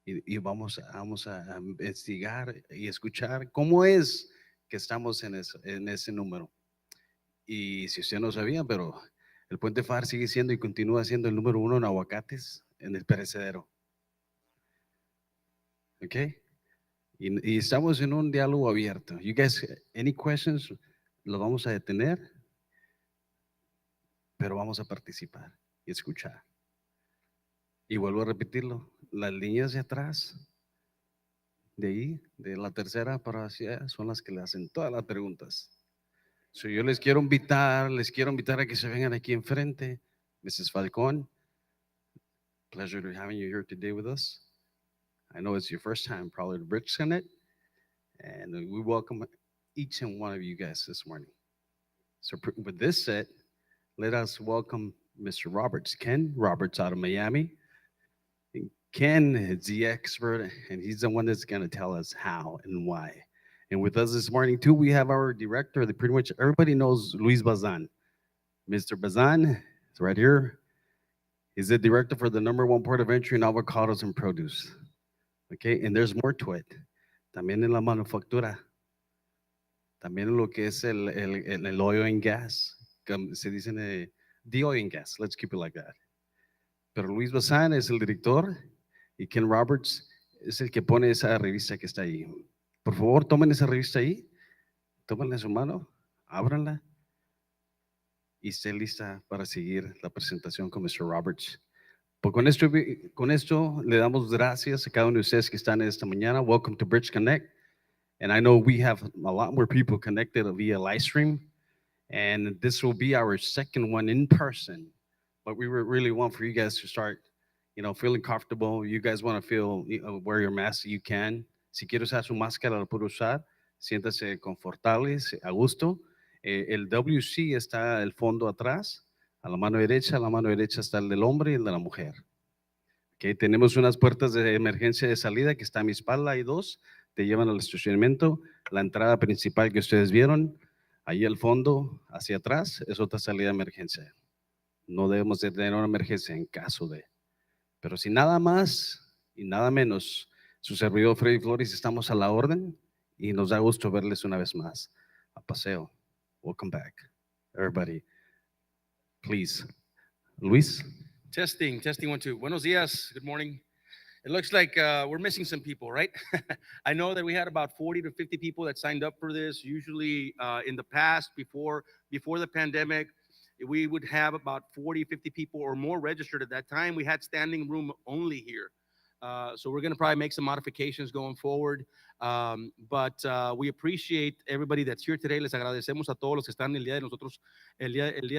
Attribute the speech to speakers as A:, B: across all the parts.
A: y vamos a investigar y escuchar cómo es que estamos en ese número. Y si usted no sabía, pero el puente Pharr sigue siendo y continúa siendo el número uno en aguacates en el perecedero. ¿Ok? Y estamos en un diálogo abierto. You guys, any questions? Lo vamos a detener, pero vamos a participar y escuchar. Y vuelvo a repetirlo, las líneas de atrás, de ahí, de la tercera para hacia, son las que le hacen todas las preguntas. So, yo les quiero invitar a que se vengan aquí enfrente. Mrs. Falcón, pleasure to having you here today with us. I know it's your first time probably to BridgeConnect, and we welcome each and one of you guys this morning. So with this said, let us welcome Mr. Roberts, Ken Roberts out of Miami. Ken is the expert, and he's the one that's going to tell us how and why. And with us this morning, too, we have our director that pretty much everybody knows, Luis Bazan. Mr. Bazan is right here. He's the director for the #1 port of entry in avocados and produce. Okay, and there's more to it. También en la manufactura. También en lo que es el oil and gas. Se dicen the oil and gas. Let's keep it like that. Pero Luis Bazan es el director y Ken Roberts es el que pone esa revista que está ahí. Por favor, tomen esa revista ahí, tómenla en su mano, ábranla y esté lista para seguir la presentación con Mr. Roberts. Pues con esto le damos gracias a cada uno de ustedes que están esta mañana. Welcome to BridgeConnect. And I know we have a lot more people connected via live stream. And this will be our second one in person. But we really want for you guys to start, feeling comfortable. You guys want to feel, wear your mask, you can. Si quiere usar su máscara, la puede usar. Siéntase confortables, a gusto. El WC está al fondo atrás, a la mano derecha está el del hombre y el de la mujer. Okay, tenemos unas puertas de emergencia de salida que está a mi espalda, hay dos, te llevan al estacionamiento. La entrada principal que ustedes vieron, ahí al fondo, hacia atrás, es otra salida de emergencia. No debemos de tener una emergencia en caso de. Pero si nada más y nada menos, su servidor Freddy Flores, estamos a la orden y nos da gusto verles una vez más. A paseo. Welcome back. Everybody, please. Luis.
B: Testing, 1, 2. Buenos dias. Good morning. It looks like we're missing some people, right? I know that we had about 40 to 50 people that signed up for this. Usually in the past, before the pandemic, we would have about 40, 50 people or more registered. At that time, we had standing room only here. So we're going to probably make some modifications going forward. But we appreciate everybody that's here today. Les agradecemos a todos los que están el día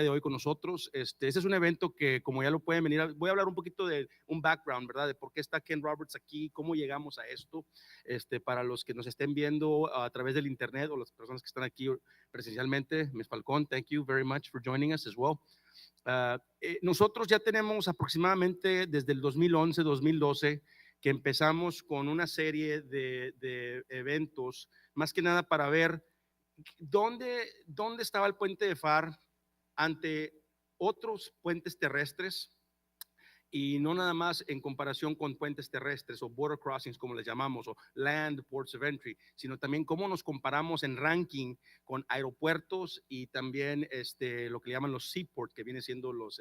B: de hoy con nosotros. Este es un evento que, como ya lo pueden venir, voy a hablar un poquito de un background, ¿verdad? De por qué está Ken Roberts aquí, cómo llegamos a esto. Para los que nos estén viendo a través del internet o las personas que están aquí presencialmente, Ms. Falcón, thank you very much for joining us as well. Nosotros ya tenemos aproximadamente desde el 2011, 2012 que empezamos con una serie de eventos, más que nada para ver dónde estaba el puente de Pharr ante otros puentes terrestres, y no nada más en comparación con puentes terrestres o border crossings, como les llamamos, o land ports of entry, sino también cómo nos comparamos en ranking con aeropuertos y también lo que llaman los seaports, que vienen siendo los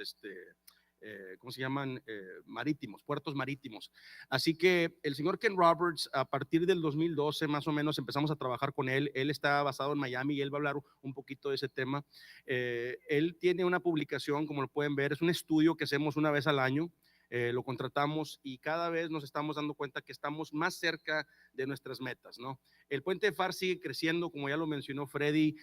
B: ¿cómo se llaman? Marítimos, puertos marítimos. Así que el señor Ken Roberts, a partir del 2012 más o menos empezamos a trabajar con él. Él está basado en Miami y él va a hablar un poquito de ese tema. Él tiene una publicación, como lo pueden ver, es un estudio que hacemos una vez al año. Lo contratamos y cada vez nos estamos dando cuenta que estamos más cerca de nuestras metas, ¿no? El puente de Pharr sigue creciendo, como ya lo mencionó Freddy,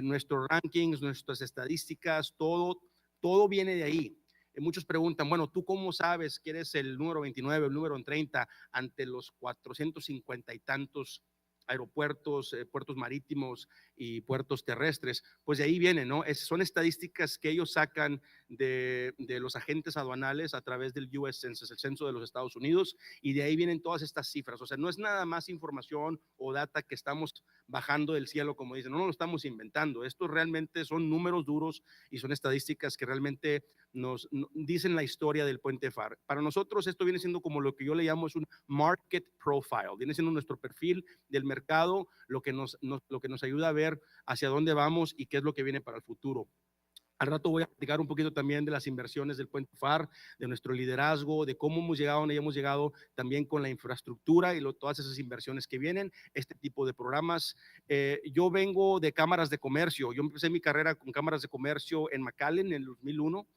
B: nuestros rankings, nuestras estadísticas, todo viene de ahí. Muchos preguntan, bueno, ¿tú cómo sabes que eres el número 29, el número 30 ante los 450 y tantos aeropuertos, puertos marítimos y puertos terrestres? Pues de ahí viene, ¿no? Son estadísticas que ellos sacan de los agentes aduanales a través del US Census, el censo de los Estados Unidos, y de ahí vienen todas estas cifras. O sea, no es nada más información o data que estamos bajando del cielo, como dicen, no lo estamos inventando. Estos realmente son números duros y son estadísticas que realmente nos dicen la historia del puente Pharr. Para nosotros esto viene siendo como lo que yo le llamo es un market profile, viene siendo nuestro perfil del mercado, lo que nos ayuda a ver hacia dónde vamos y qué es lo que viene para el futuro. Al rato voy a platicar un poquito también de las inversiones del puente Pharr, de nuestro liderazgo, de cómo hemos llegado, donde hemos llegado también con la infraestructura y todas esas inversiones que vienen, este tipo de programas. Yo vengo de cámaras de comercio, yo empecé mi carrera con cámaras de comercio en McAllen en el 2001.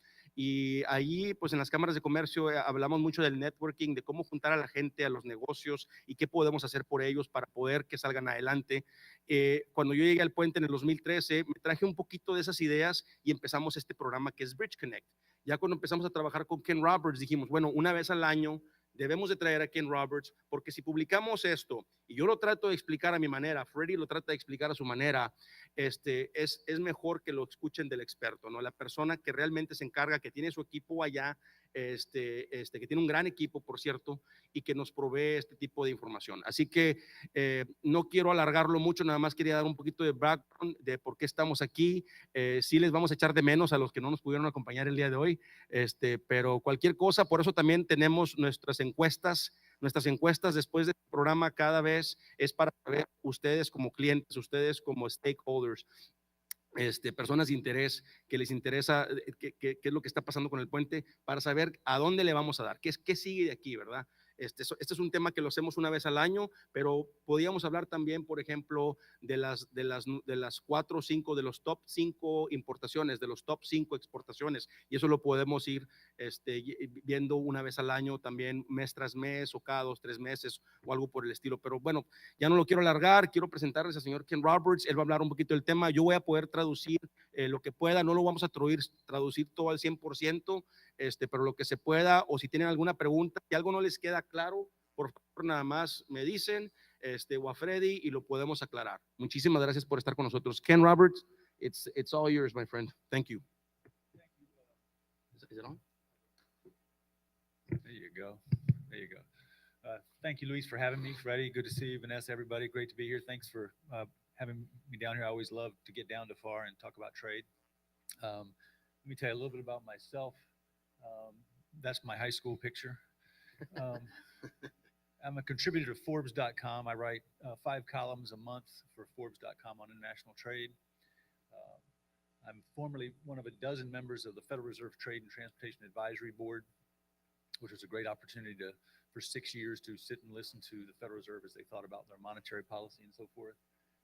B: Y ahí, pues en las cámaras de comercio hablamos mucho del networking, de cómo juntar a la gente, a los negocios y qué podemos hacer por ellos para poder que salgan adelante. Cuando yo llegué al puente en el 2013, me traje un poquito de esas ideas y empezamos este programa que es BridgeConnect. Ya cuando empezamos a trabajar con Ken Roberts, dijimos, bueno, una vez al año debemos de traer a Ken Roberts, porque si publicamos esto y yo lo trato de explicar a mi manera, Freddy lo trata de explicar a su manera, es mejor que lo escuchen del experto, ¿no? La persona que realmente se encarga, que tiene su equipo allá, que tiene un gran equipo, por cierto, y que nos provee este tipo de información. Así que no quiero alargarlo mucho, nada más quería dar un poquito de background de por qué estamos aquí. Sí les vamos a echar de menos a los que no nos pudieron acompañar el día de hoy, pero cualquier cosa, por eso también tenemos nuestras encuestas. Nuestras encuestas después del programa cada vez es para ver ustedes como clientes, ustedes como stakeholders, personas de interés que les interesa qué es lo que está pasando con el puente, para saber a dónde le vamos a dar, qué sigue de aquí, ¿verdad? Este es un tema que lo hacemos una vez al año, pero podíamos hablar también, por ejemplo, de las 4 o 5, de los top 5 importaciones, de los top 5 exportaciones, y eso lo podemos ir viendo una vez al año, también mes tras mes o cada 2, 3 meses o algo por el estilo. Pero bueno, ya no lo quiero alargar, quiero presentarles al señor Ken Roberts, él va a hablar un poquito del tema, yo voy a poder traducir lo que pueda, no lo vamos a traducir todo al 100%, pero lo que se pueda, o si tienen alguna pregunta, si algo no les queda claro, por favor nada más me dicen, o a Freddy, y lo podemos aclarar. Muchísimas gracias por estar con nosotros. Ken Roberts, it's all yours, my friend. Thank you. Is it on?
C: There you go. There you go. Thank you, Luis, for having me. Freddie, good to see you. Vanessa, everybody, great to be here. Thanks for having me down here. I always love to get down to Pharr and talk about trade. Let me tell you a little bit about myself. That's my high school picture. I'm a contributor to Forbes.com. I write 5 columns a month for Forbes.com on international trade. I'm formerly one of a dozen members of the Federal Reserve Trade and Transportation Advisory Board, which was a great opportunity for 6 years to sit and listen to the Federal Reserve as they thought about their monetary policy and so forth.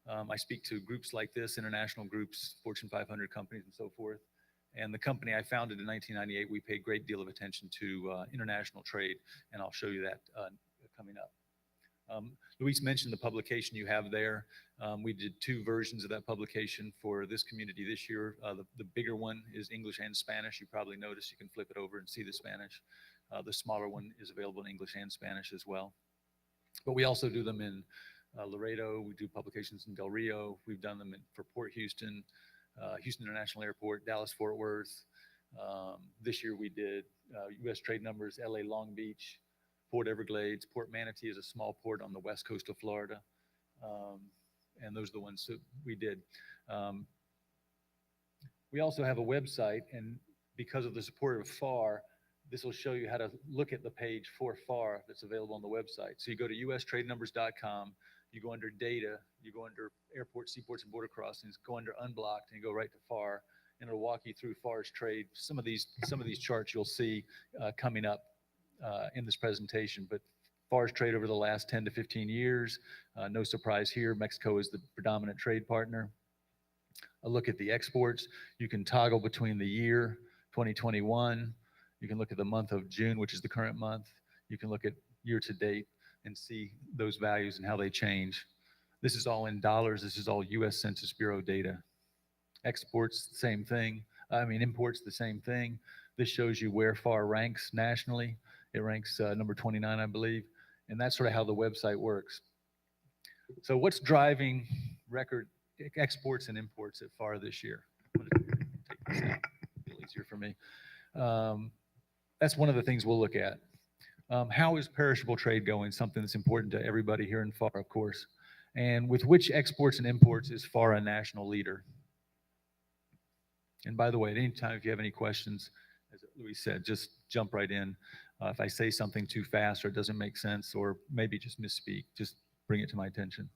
C: I speak to groups like this, international groups, Fortune 500 companies and so forth. And the company I founded in 1998, we pay a great deal of attention to international trade, and I'll show you that coming up. Luis mentioned the publication you have there. We did 2 versions of that publication for this community this year. The bigger one is English and Spanish. You probably noticed you can flip it over and see the Spanish. The smaller one is available in English and Spanish as well. But we also do them in Laredo. We do publications in Del Rio. We've done them for Port Houston, Houston International Airport, Dallas Fort Worth. This year we did U.S. trade numbers, LA Long Beach, Port Everglades. Port Manatee is a small port on the west coast of Florida. And those are the ones that we did. We also have a website, and because of the support of Pharr, this will show you how to look at the page for Pharr that's available on the website. So you go to ustradenumbers.com, you go under data, you go under airports, seaports, and border crossings, go under unblocked, and you go right to Pharr, and it'll walk you through Pharr's trade. Some of these charts you'll see coming up in this presentation, but Pharr's trade over the last 10 to 15 years, no surprise here, Mexico is the predominant trade partner. A look at the exports, you can toggle between the year 2021, you can look at the month of June, which is the current month, you can look at year to date and see those values and how they change. This is all in dollars, this is all US Census Bureau data. Exports, same thing. Imports, the same thing. This shows you where Pharr ranks nationally. It ranks number 29, I believe. And that's sort of how the website works. So what's driving record exports and imports at Pharr this year? I'm going to take this out really easier for me. That's one of the things we'll look at. How is perishable trade going? Something that's important to everybody here in Pharr, of course. And with which exports and imports is Pharr a national leader? And by the way, at any time, if you have any questions, as Luis said, just jump right in. If I say something too fast or it doesn't make sense, or maybe just misspeak, just bring it to my attention.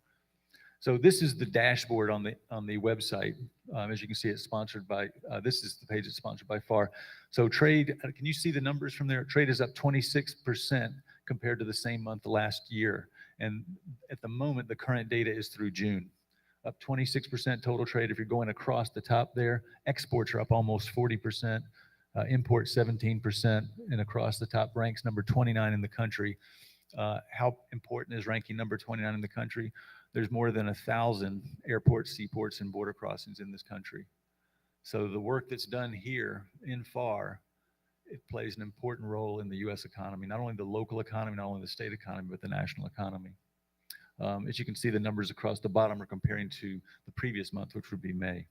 C: So this is the dashboard on the website. As you can see, it's sponsored by, this is the page that's sponsored by Pharr. So trade, can you see the numbers from there? Trade is up 26% compared to the same month last year. And at the moment, the current data is through June. Up 26% total trade. If you're going across the top there, exports are up almost 40%, imports 17%, and across the top ranks number 29 in the country. How important is ranking number 29 in the country? There's more than 1,000 airports, seaports, and border crossings in this country. So the work that's done here in Pharr, it plays an important role in the U.S. economy, not only the local economy, not only the state economy, but the national economy. As you can see, the numbers across the bottom are comparing to the previous month, which would be May.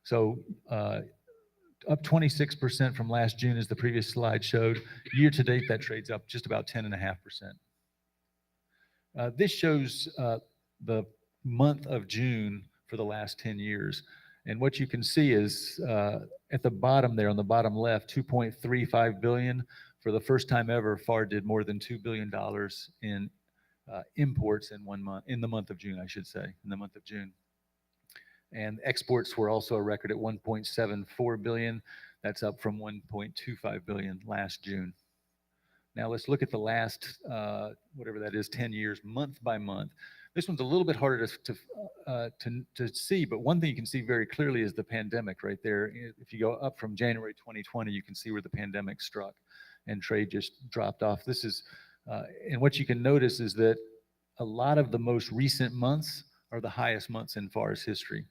C: So up 26% from last June, as the previous slide showed. Year to date, that trade's up just about 10.5%. This shows the month of June for the last 10 years. And what you can see is at the bottom there, on the bottom left, 2.35 billion. For the first time ever, Pharr did more than $2 billion in imports in 1 month, in the month of June, I should say, in the month of June. And exports were also a record at 1.74 billion. That's up from 1.25 billion last June. Now let's look at the last, whatever that is, 10 years, month by month. This one's a little bit harder to see, but one thing you can see very clearly is the pandemic right there. If you go up from January 2020, you can see where the pandemic struck and trade just dropped off. This is, and what you can notice is that a lot of the most recent months are the highest months in Pharr's history.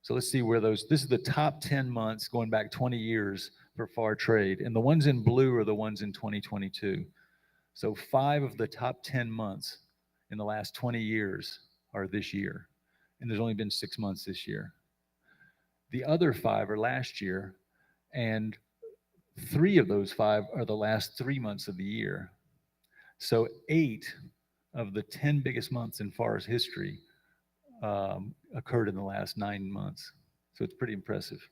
C: So let's see where those, this is the top 10 months going back 20 years for Pharr trade. And the ones in blue are the ones in 2022. So 5 of the top 10 months in the last 20 years are this year. And there's only been 6 months this year. The other 5 are last year. And 3 of those 5 are the last 3 months of the year. So 8 of the 10 biggest months in Pharr's history occurred in the last 9 months. So it's pretty impressive.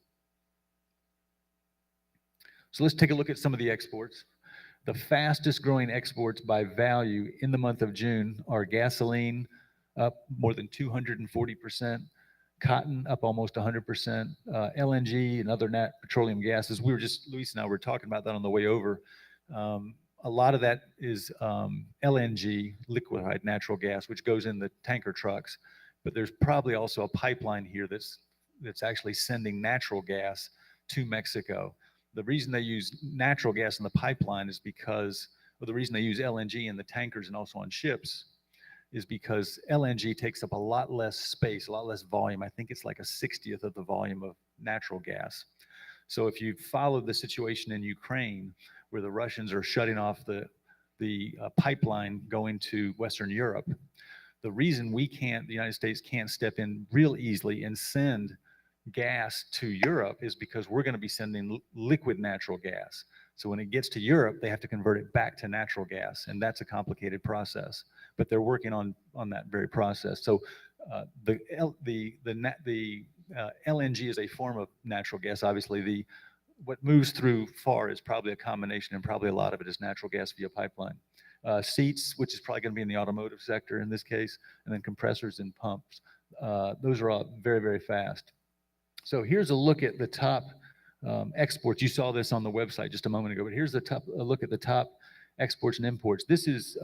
C: So let's take a look at some of the exports. The fastest growing exports by value in the month of June are gasoline, up more than 240%, cotton up almost 100%, LNG and other petroleum gases. We were just, Luis and I were talking about that on the way over. A lot of that is LNG, liquefied natural gas, which goes in the tanker trucks. But there's probably also a pipeline here that's actually sending natural gas to Mexico. The reason they use natural gas in the pipeline is because, or the reason they use LNG in the tankers and also on ships is because LNG takes up a lot less space, a lot less volume. I think it's like a 60th of the volume of natural gas. So if you followed the situation in Ukraine, where the Russians are shutting off the pipeline going to Western Europe, the reason we can't, the United States can't step in real easily and send gas to Europe is because we're going to be sending liquid natural gas. So when it gets to Europe, they have to convert it back to natural gas, and that's a complicated process. But they're working on that very process. So the LNG is a form of natural gas. Obviously, what moves through Pharr is probably a combination, and probably a lot of it is natural gas via pipeline. Seats, which is probably going to be in the automotive sector in this case, and then compressors and pumps. Those are all very, very fast. So here's a look at the top exports. You saw this on the website just a moment ago, but here's a look at the top exports and imports. This is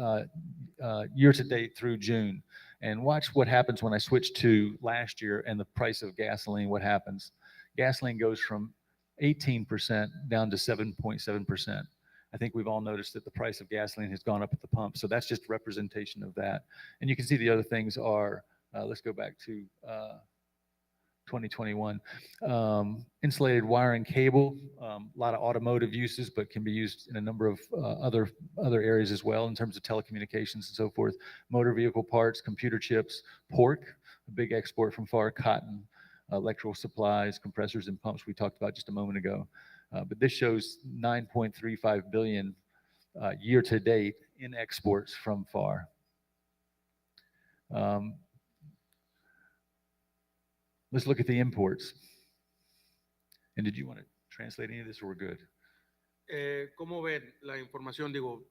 C: year to date through June. And watch what happens when I switch to last year and the price of gasoline, what happens. Gasoline goes from 18% down to 7.7%. I think we've all noticed that the price of gasoline has gone up at the pump. So that's just representation of that. And you can see the other things are, let's go back to 2021. Insulated wire and cable, a lot of automotive uses, but can be used in a number of other areas as well in terms of telecommunications and so forth. Motor vehicle parts, computer chips, pork, a big export from Pharr, cotton, electrical supplies, compressors, and pumps we talked about just a moment ago. But this shows 9.35 billion year to date in exports from Pharr. Let's look at the imports. And did you want to translate any of this, or we're good?
B: ¿Cómo ven la información? Digo,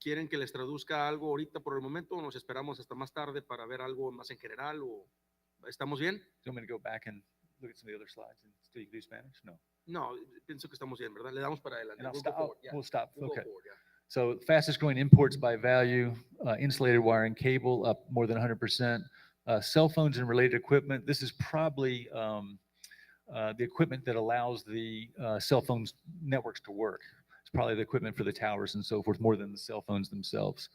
B: ¿quieren que les traduzca algo ahorita por el momento o nos esperamos hasta más tarde para ver algo más en general? ¿O estamos bien?
C: Do you want me to go back and look at some of the other slides and so you can do Spanish? No.
B: No, pienso que estamos bien, ¿verdad? Le damos para adelante.
C: And I'll
B: We'll go
C: stop.
B: forward, yeah.
C: We'll stop.
B: We'll go
C: Okay.
B: forward, yeah.
C: So fastest growing imports by value, insulated wire and cable up more than 100%. Cell phones and related equipment. This is probably the equipment that allows the cell phones networks to work. It's probably the equipment for the towers and so forth, more than the cell phones themselves.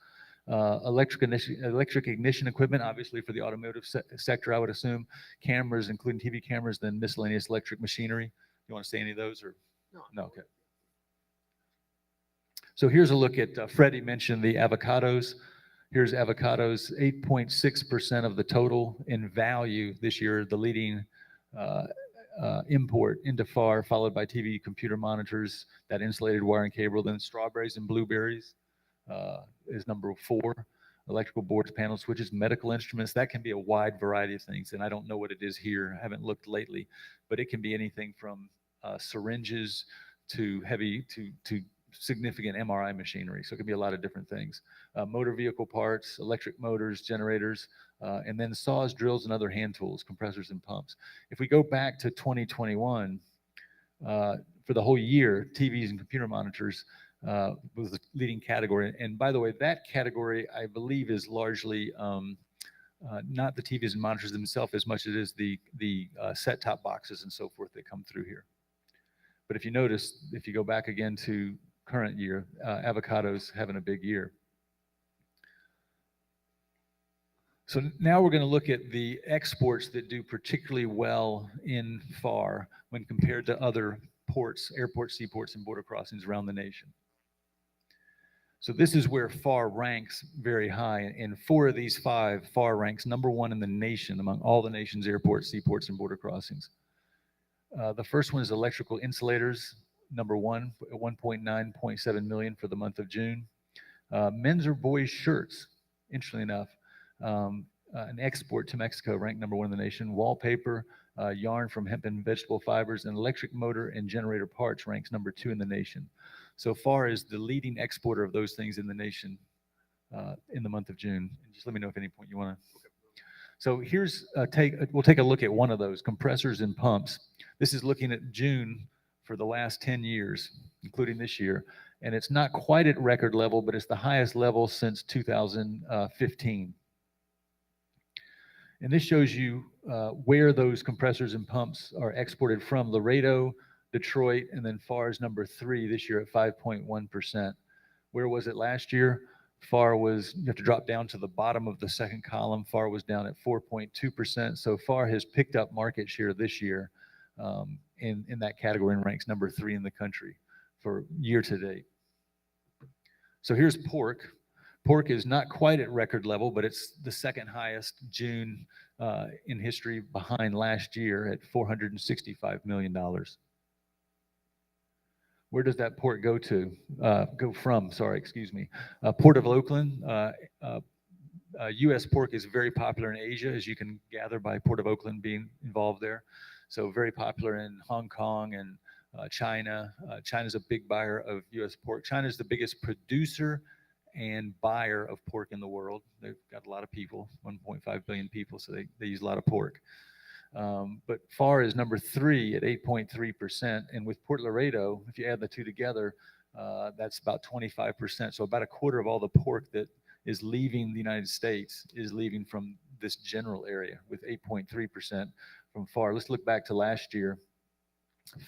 C: Electric ignition equipment, obviously for the automotive sector, I would assume. Cameras, including TV cameras, then miscellaneous electric machinery. You want to say any of those, or? No, okay. So here's a look at, Freddie mentioned the avocados. Here's avocados, 8.6% of the total in value this year, the leading import into Pharr, followed by TV, computer monitors, that insulated wire and cable. Then strawberries and blueberries is number 4. Electrical boards, panel switches, medical instruments. That can be a wide variety of things, and I don't know what it is here. I haven't looked lately, but it can be anything from syringes to heavy to significant MRI machinery. So it can be a lot of different things. Motor vehicle parts, electric motors, generators, and then saws, drills, and other hand tools, compressors and pumps. If we go back to 2021, for the whole year, TVs and computer monitors was the leading category. And by the way, that category, I believe, is largely not the TVs and monitors themselves as much as it is the set-top boxes and so forth that come through here. But if you notice, if you go back again to current year, avocados having a big year. So now we're going to look at the exports that do particularly well in Pharr when compared to other ports, airports, seaports, and border crossings around the nation. So this is where Pharr ranks very high. In 4 of these 5, Pharr ranks number 1 in the nation among all the nation's airports, seaports, and border crossings. The first one is electrical insulators, number 1, 1.9.7 million for the month of June. Men's or boys' shirts, interestingly enough, an export to Mexico, ranked number 1 in the nation. Wallpaper, yarn from hemp and vegetable fibers, and electric motor and generator parts ranks number 2 in the nation. So Pharr is the leading exporter of those things in the nation in the month of June. And just let me know if at any point you want to. So here's we'll take a look at one of those, compressors and pumps. This is looking at June for the last 10 years, including this year. And it's not quite at record level, but it's the highest level since 2015. And this shows you where those compressors and pumps are exported from: Laredo, Detroit, and then Pharr's number 3 this year at 5.1%. Where was it last year? Pharr was, you have to drop down to the bottom of the second column. Pharr was down at 4.2%. So Pharr has picked up market share this year in that category and ranks number 3 in the country for year to date. So here's pork. Pork is not quite at record level, but it's the second highest June in history, behind last year at $465 million. Where does that pork go from? Port of Oakland. U.S. pork is very popular in Asia, as you can gather by Port of Oakland being involved there. So very popular in Hong Kong and China. China's a big buyer of U.S. pork. China's the biggest producer and buyer of pork in the world. They've got a lot of people, 1.5 billion people, so they use a lot of pork. But Pharr is number 3 at 8.3%. And with Port Laredo, if you add the two together, that's about 25%. So about a quarter of all the pork that is leaving the United States is leaving from this general area, with 8.3% from Pharr. Let's look back to last year.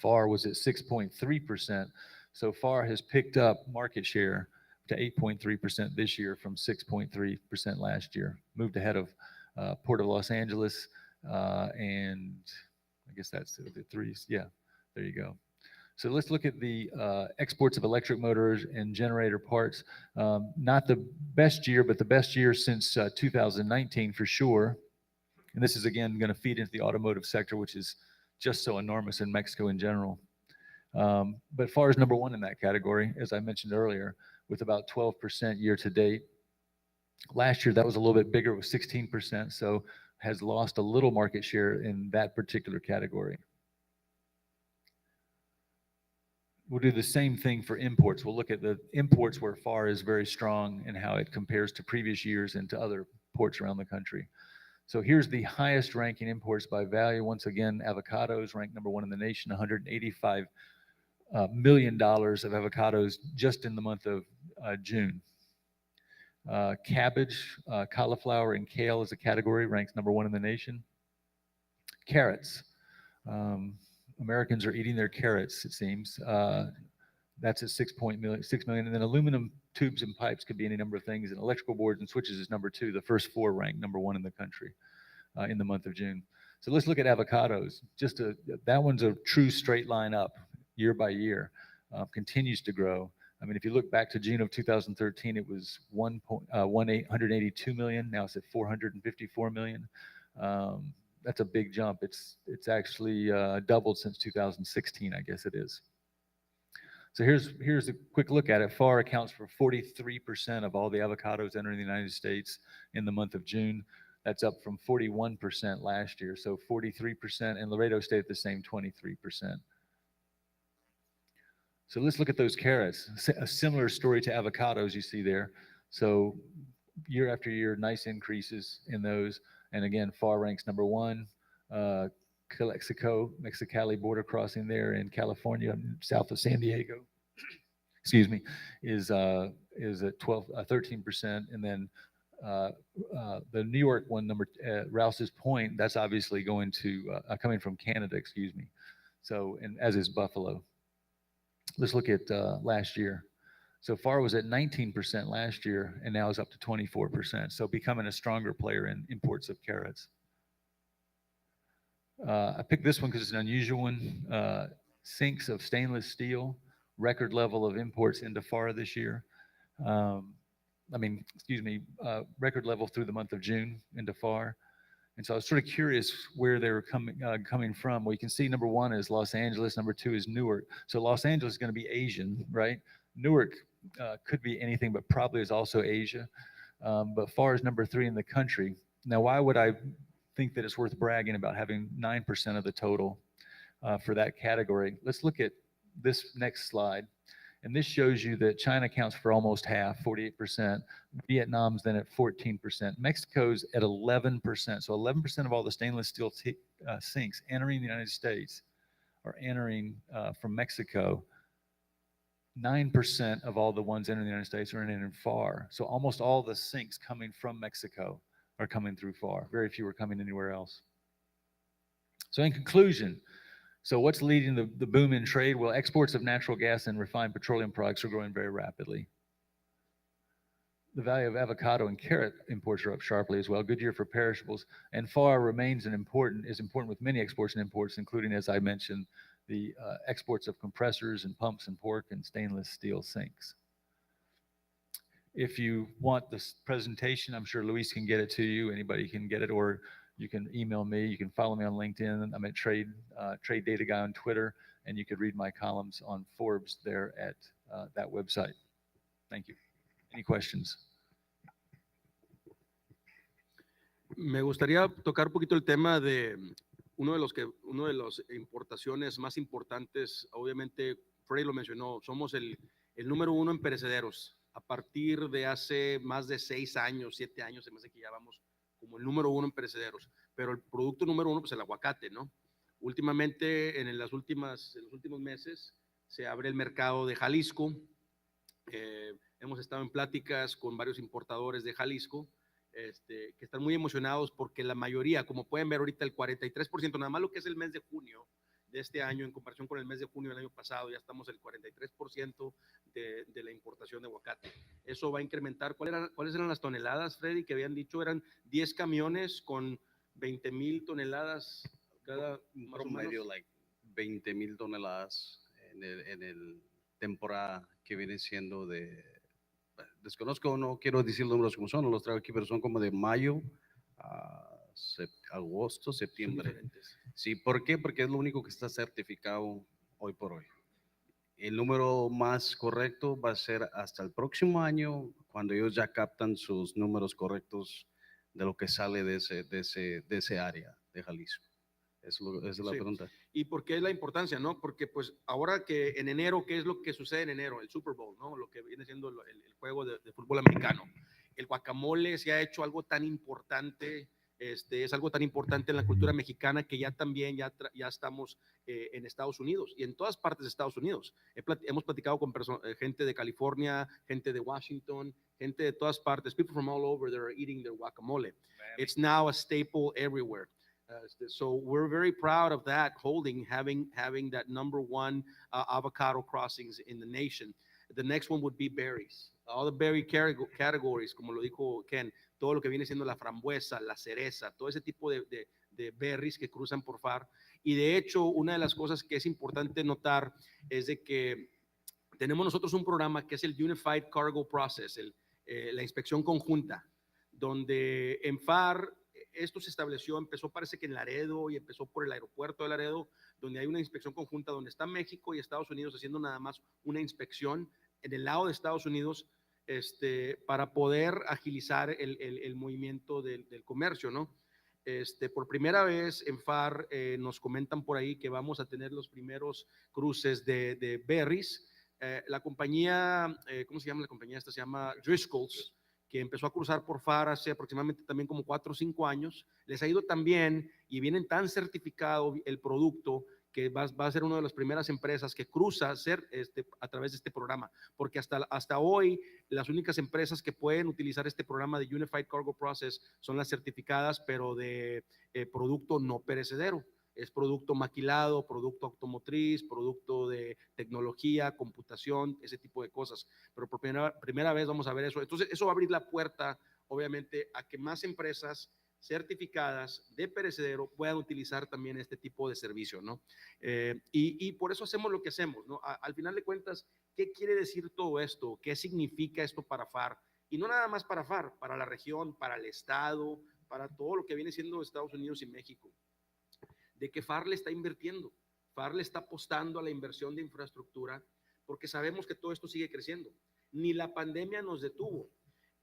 C: Pharr was at 6.3%. So Pharr has picked up market share to 8.3% this year from 6.3% last year. Moved ahead of Port of Los Angeles, and I guess that's the 3s. Yeah, there you go. So let's look at the exports of electric motors and generator parts. Not the best year, but the best year since 2019 for sure. And this is, again, going to feed into the automotive sector, which is just so enormous in Mexico in general. But Pharr is number one in that category, as I mentioned earlier, with about 12% year to date. Last year, that was a little bit bigger, with 16%, so has lost a little market share in that particular category. We'll do the same thing for imports. We'll look at the imports where Pharr is very strong and how it compares to previous years and to other ports around the country. So here's the highest ranking imports by value. Once again, avocados ranked number one in the nation, $185 million of avocados just in the month of June. Cabbage, cauliflower, and kale as a category ranks number one in the nation. Carrots. Americans are eating their carrots, it seems. That's at 6 million. And then aluminum tubes and pipes could be any number of things. And electrical boards and switches is number two. The first four rank number one in the country in the month of June. So let's look at avocados. That one's a true straight line up year by year. Continues to grow. I mean, if you look back to June of 2013, it was 182 million. Now it's at 454 million. That's a big jump. It's actually doubled since 2016, I guess it is. So here's a quick look at it. Pharr accounts for 43% of all the avocados entering the United States in the month of June. That's up from 41% last year. So 43%, and Laredo stayed at the same 23%. So let's look at those carrots. A similar story to avocados you see there. So year after year, nice increases in those. And again, Pharr ranks number one. Mexicali border crossing there in California, south of San Diego, excuse me, is at 13%. And then the New York one, Rouse's Point, that's obviously going to coming from Canada, excuse me. So, and as is Buffalo. Let's look at last year. So Pharr was at 19% last year, and now is up to 24%. So becoming a stronger player in imports of carrots. I picked this one because it's an unusual one. Sinks of stainless steel, record level of imports into Pharr this year. Record level through the month of June into Pharr. And so I was sort of curious where they were coming from. Well, you can see number one is Los Angeles, number two is Newark. So Los Angeles is going to be Asian, right? Newark could be anything, but probably is also Asia. But Pharr is number three in the country. Now, why would I think that it's worth bragging about having 9% of the total for that category? Let's look at this next slide. And this shows you that China accounts for almost half, 48%. Vietnam's then at 14%. Mexico's at 11%. So 11% of all the stainless steel sinks entering the United States are entering from Mexico. 9% of all the ones entering the United States are entering in Pharr. So almost all the sinks coming from Mexico are coming through Pharr. Very few are coming anywhere else. So in conclusion, so what's leading the boom in trade? Well, exports of natural gas and refined petroleum products are growing very rapidly. The value of avocado and carrot imports are up sharply as well. Good year for perishables. And Pharr is important with many exports and imports, including, as I mentioned, the exports of compressors and pumps and pork and stainless steel sinks. If you want this presentation, I'm sure Luis can get it to you. Anybody can get it, or you can email me. You can follow me on LinkedIn. I'm at Trade Data Guy on Twitter, and you could read my columns on Forbes there at that website. Thank you. Any questions?
B: Me gustaría tocar un poquito el tema de uno de las importaciones más importantes. Obviamente, Freddy lo mencionó, somos el número uno en perecederos. A partir de hace más de 6 años, 7 años, se me hace que ya vamos como el número uno en perecederos. Pero el producto número uno, pues el aguacate, ¿no? Últimamente, en los últimos meses, se abre el mercado de Jalisco. Hemos estado en pláticas con varios importadores de Jalisco, que están muy emocionados porque la mayoría, como pueden ver ahorita, el 43%, nada más lo que es el mes de junio de este año, en comparación con el mes de junio del año pasado, ya estamos el 43% de la importación de aguacate. Eso va a incrementar. ¿Cuáles eran las toneladas, Freddy, que habían dicho? Eran 10 camiones con 20,000 toneladas cada, más o menos.
A: Like 20,000 toneladas en el temporada que viene siendo de, desconozco, no quiero decir números como son, no los traigo aquí, pero son como de mayo a agosto,
B: Son
A: septiembre.
B: diferentes.
A: Sí, ¿por qué? Porque es lo único que está certificado hoy por hoy. El número más correcto va a ser hasta el próximo año, cuando ellos ya captan sus números correctos de lo que sale de ese área de Jalisco. Esa es la
B: Sí.
A: pregunta.
B: ¿Y por qué es la importancia, no? Porque pues ahora que en enero, ¿qué es lo que sucede en enero? El Super Bowl, ¿no? Lo que viene siendo el juego de fútbol americano. El guacamole se ha hecho algo tan importante, es algo tan importante en la cultura mexicana que ya también ya estamos en Estados Unidos y en todas partes de Estados Unidos. Hemos platicado con gente de California, gente de Washington, gente de todas partes, people from all over that are eating their guacamole. It's now a staple everywhere. So we're very proud of that having that number one avocado crossings in the nation. The next one would be berries. All the berry categories, como lo dijo Ken, todo lo que viene siendo la frambuesa, la cereza, todo ese tipo de berries que cruzan por Pharr. Y de hecho, una de las cosas que es importante notar es de que tenemos nosotros un programa que es el Unified Cargo Process, la inspección conjunta, donde en Pharr esto se estableció, empezó parece que en Laredo y empezó por el aeropuerto de Laredo, donde hay una inspección conjunta donde está México y Estados Unidos haciendo nada más una inspección en el lado de Estados Unidos para poder agilizar el movimiento del comercio, ¿no? Por primera vez en Pharr nos comentan por ahí que vamos a tener los primeros cruces de berries. La compañía, ¿cómo se llama la compañía? Esta se llama Driscoll's, que empezó a cruzar por Pharr hace aproximadamente también como 4 o 5 años. Les ha ido tan bien y vienen tan certificado el producto que va a ser una de las primeras empresas que cruza a través de este programa, porque hasta hoy las únicas empresas que pueden utilizar este programa de Unified Cargo Process son las certificadas, pero de producto no perecedero. Es producto maquilado, producto automotriz, producto de tecnología, computación, ese tipo de cosas. Pero por primera vez vamos a ver eso. Entonces, eso va a abrir la puerta, obviamente, a que más empresas certificadas de perecedero puedan utilizar también este tipo de servicio, ¿no? Y por eso hacemos lo que hacemos, ¿no? Al final de cuentas, ¿qué quiere decir todo esto? ¿Qué significa esto para Pharr? Y no nada más para Pharr, para la región, para el estado, para todo lo que viene siendo Estados Unidos y México. De que Pharr le está invirtiendo, Pharr le está apostando a la inversión de infraestructura, porque sabemos que todo esto sigue creciendo. Ni la pandemia nos detuvo.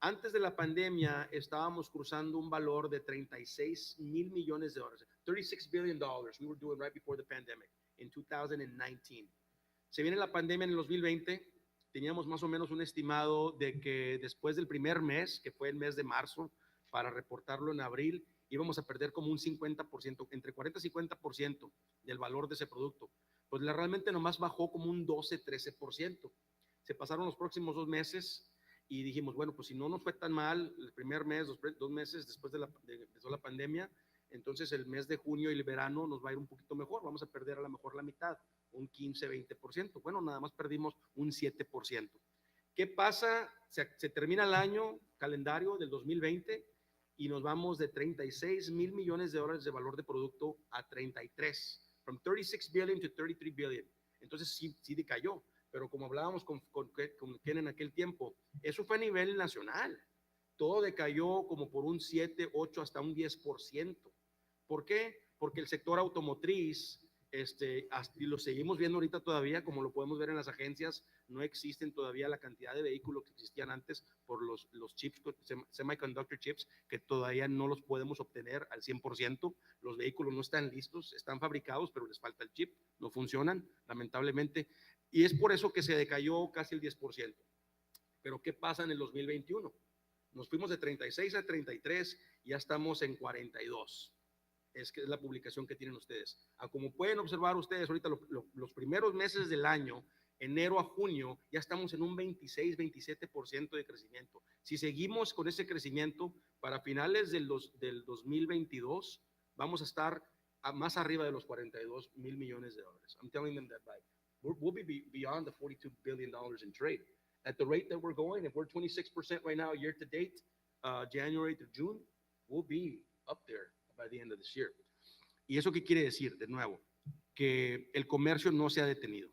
B: Antes de la pandemia estábamos cruzando un valor de 36 mil millones de dólares, $36 billion we were doing right before the pandemic in 2019. Se viene la pandemia en el 2020, teníamos más o menos un estimado de que después del primer mes, que fue el mes de marzo, para reportarlo en abril, íbamos a perder como un 50%, entre 40 y 50% del valor de ese producto. Pues realmente nomás bajó como un 12-13%. Se pasaron los próximos 2 meses y dijimos, bueno, pues si no nos fue tan mal el primer mes, 2 meses después de empezó la pandemia, entonces el mes de junio y el verano nos va a ir un poquito mejor, vamos a perder a lo mejor la mitad, un 15-20%. Bueno, nada más perdimos un 7%. ¿Qué pasa? Se termina el año calendario del 2020 y nos vamos de 36 mil millones de dólares de valor de producto a 33, from 36 billion to 33 billion. Entonces sí decayó, pero como hablábamos con Ken en aquel tiempo, eso fue a nivel nacional. Todo decayó como por un 7, 8, hasta un 10%. ¿Por qué? Porque el sector automotriz, y lo seguimos viendo ahorita todavía, como lo podemos ver en las agencias, no existen todavía la cantidad de vehículos que existían antes por los chips, semiconductor chips, que todavía no los podemos obtener al 100%. Los vehículos no están listos, están fabricados, pero les falta el chip, no funcionan, lamentablemente. Y es por eso que se decayó casi el 10%. Pero ¿qué pasa en el 2021? Nos fuimos de 36 a 33 y ya estamos en 42. Es que es la publicación que tienen ustedes. Como pueden observar ustedes ahorita, los primeros meses del año, enero a junio, ya estamos en un 26-27% de crecimiento. Si seguimos con ese crecimiento, para finales del 2022, vamos a estar más arriba de los 42 mil millones de dólares. I'm telling them that we'll be beyond the $42 billion in trade. At the rate that we're going, if we're 26% right now, year to date, January to June, we'll be up there by the end of this year. ¿Y eso qué quiere decir? De nuevo, que el comercio no se ha detenido.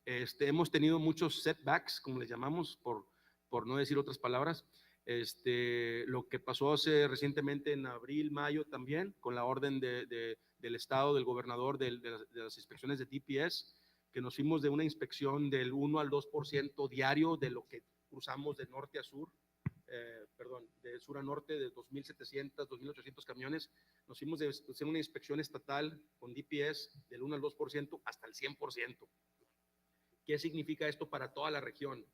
B: Hemos tenido muchos setbacks, como les llamamos, por no decir otras palabras, Lo que pasó hace recientemente en abril, mayo también, con la orden del Estado, del gobernador, de las inspecciones de DPS, que nos fuimos de una inspección del 1 al 2% diario de lo que cruzamos de norte a sur, de sur a norte, de 2.700, 2.800 camiones, nos fuimos de hacer una inspección estatal con DPS del 1 al 2% hasta el 100%. ¿Qué significa esto para toda la región?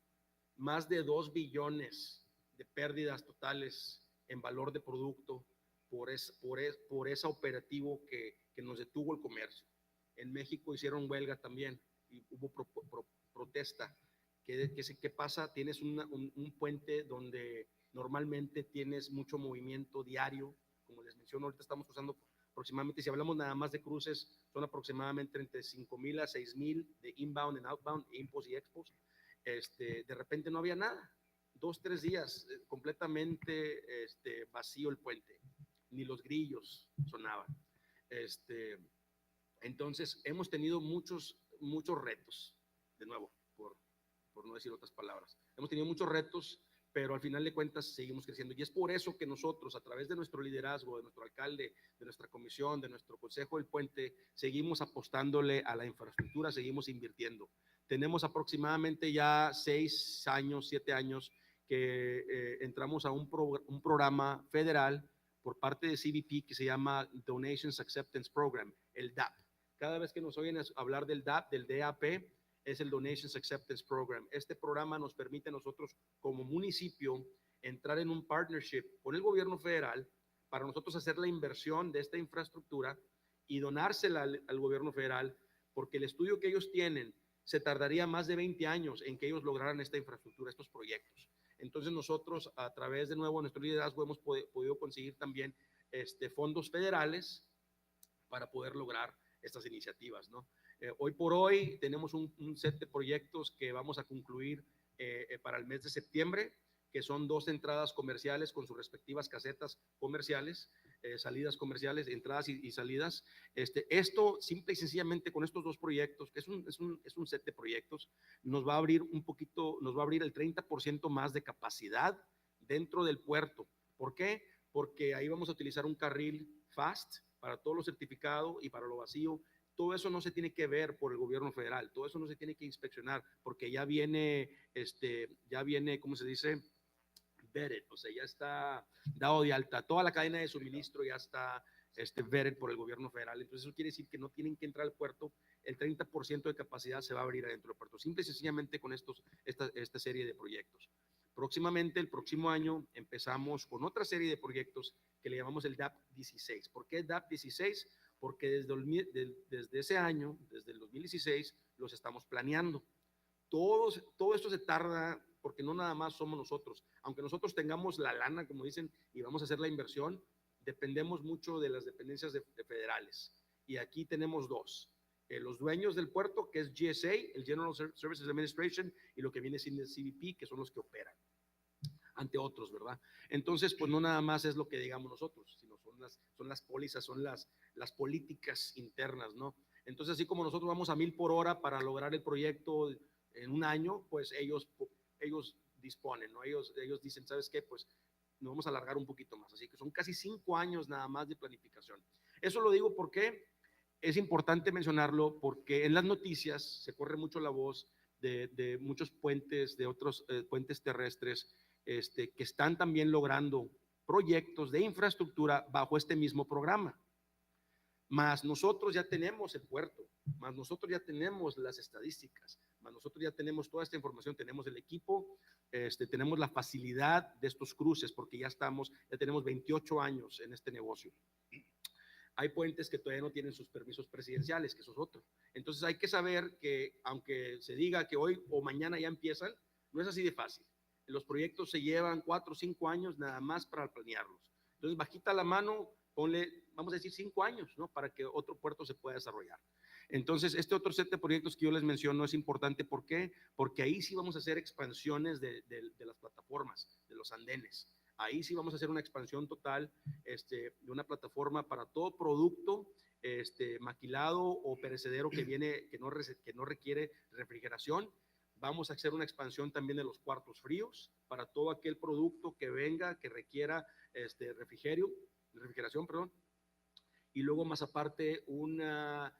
B: Más de 2 billones de pérdidas totales en valor de producto por ese operativo que nos detuvo el comercio. En México hicieron huelga también y hubo protesta. ¿Qué pasa? Tienes un puente donde normalmente tienes mucho movimiento diario, como les menciono, ahorita estamos cruzando aproximadamente, si hablamos nada más de cruces, son aproximadamente entre 5,000 a 6,000 de inbound and outbound, impos y expos. De repente no había nada, 2, 3 días completamente vacío el puente, ni los grillos sonaban. Entonces hemos tenido muchos retos, de nuevo, por no decir otras palabras. Hemos tenido muchos retos, pero al final de cuentas seguimos creciendo. Y es por eso que nosotros, a través de nuestro liderazgo, de nuestro alcalde, de nuestra comisión, de nuestro consejo del puente, seguimos apostándole a la infraestructura, seguimos invirtiendo. Tenemos aproximadamente ya 6 años, 7 años que entramos a un programa federal por parte de CBP que se llama Donations Acceptance Program, el DAP. Cada vez que nos oyen hablar del DAP, del DAP, es el Donations Acceptance Program. Este programa nos permite a nosotros como municipio entrar en un partnership con el gobierno federal para nosotros hacer la inversión de esta infraestructura y donársela al gobierno federal, porque el estudio que ellos tienen se tardaría más de 20 años en que ellos lograran esta infraestructura, estos proyectos. Entonces nosotros, a través de nuevo de nuestro liderazgo, hemos podido conseguir también fondos federales para poder lograr estas iniciativas, ¿no? Hoy por hoy tenemos un set de proyectos que vamos a concluir para el mes de septiembre, que son 2 entradas comerciales con sus respectivas casetas comerciales, salidas comerciales, entradas y salidas. Esto simple y sencillamente con estos 2 proyectos, que es un set de proyectos, nos va a abrir el 30% más de capacidad dentro del puerto. ¿Por qué? Porque ahí vamos a utilizar un carril fast para todo lo certificado y para lo vacío. Todo eso no se tiene que ver por el gobierno federal, todo eso no se tiene que inspeccionar, porque ya viene, ¿cómo se dice? Vetted, o sea, ya está dado de alta. Toda la cadena de suministro ya está vetted por el gobierno federal. Entonces eso quiere decir que no tienen que entrar al puerto, el 30% de capacidad se va a abrir adentro del puerto, simple y sencillamente con esta serie de proyectos. Próximamente, el próximo año, empezamos con otra serie de proyectos que le llamamos el DAP 16. ¿Por qué DAP 16? Porque desde ese año, desde el 2016, los estamos planeando. Todo esto se tarda porque no nada más somos nosotros. Aunque nosotros tengamos la lana, como dicen, y vamos a hacer la inversión, dependemos mucho de las dependencias de federales. Y aquí tenemos 2. Los dueños del puerto, que es GSA, el General Services Administration, y lo que viene siendo el CBP, que son los que operan ante otros, ¿verdad? Entonces, pues no nada más es lo que digamos nosotros, sino son las pólizas, son las políticas internas, ¿no? Entonces, así como nosotros vamos a 1,000 por hora para lograr el proyecto en un año, pues ellos disponen, ¿no? Ellos dicen, ¿sabes qué? Pues nos vamos a alargar un poquito más. Así que son casi 5 años nada más de planificación. Eso lo digo porque es importante mencionarlo, porque en las noticias se corre mucho la voz de muchos puentes, de otros puentes terrestres, que están también logrando proyectos de infraestructura bajo este mismo programa. Más nosotros ya tenemos el puerto, más nosotros ya tenemos las estadísticas, más nosotros ya tenemos toda esta información, tenemos el equipo, tenemos la facilidad de estos cruces, porque ya tenemos 28 años en este negocio. Hay puentes que todavía no tienen sus permisos presidenciales, que eso es otro. Entonces hay que saber que aunque se diga que hoy o mañana ya empiezan, no es así de fácil. Los proyectos se llevan 4 o 5 años nada más para planearlos. Entonces, bajita la mano, ponle, vamos a decir 5 años, ¿no? Para que otro puerto se pueda desarrollar. Entonces, este otro set de proyectos que yo les menciono es importante. ¿Por qué? Porque ahí sí vamos a hacer expansiones de las plataformas, de los andenes. Ahí sí vamos a hacer una expansión total de una plataforma para todo producto maquilado o perecedero que no requiere refrigeración. Vamos a hacer una expansión también de los cuartos fríos para todo aquel producto que venga, que requiera refrigeración, perdón. Y luego más aparte una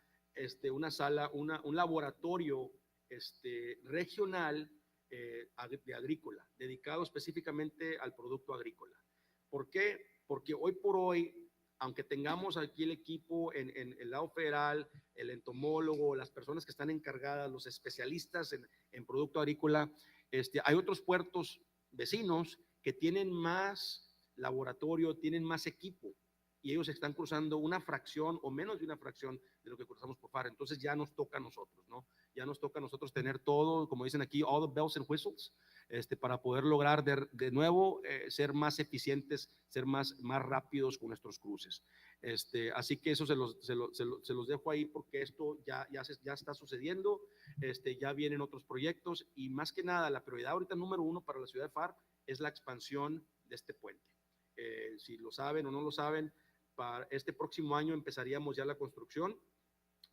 B: sala, un laboratorio regional de agrícola, dedicado específicamente al producto agrícola. ¿Por qué? Porque hoy por hoy, aunque tengamos aquí el equipo en el lado federal, el entomólogo, las personas que están encargadas, los especialistas en producto agrícola, hay otros puertos vecinos que tienen más laboratorio, tienen más equipo, y ellos están cruzando una fracción o menos de una fracción de lo que cruzamos por Pharr. Entonces ya nos toca a nosotros, ¿no? Ya nos toca a nosotros tener todo, como dicen aquí, all the bells and whistles, para poder lograr de nuevo ser más eficientes, ser más rápidos con nuestros cruces. Así que eso se los dejo ahí, porque esto ya está sucediendo, ya vienen otros proyectos, y más que nada la prioridad ahorita número uno para la ciudad de Pharr es la expansión de este puente. Si lo saben o no lo saben, para este próximo año empezaríamos ya la construcción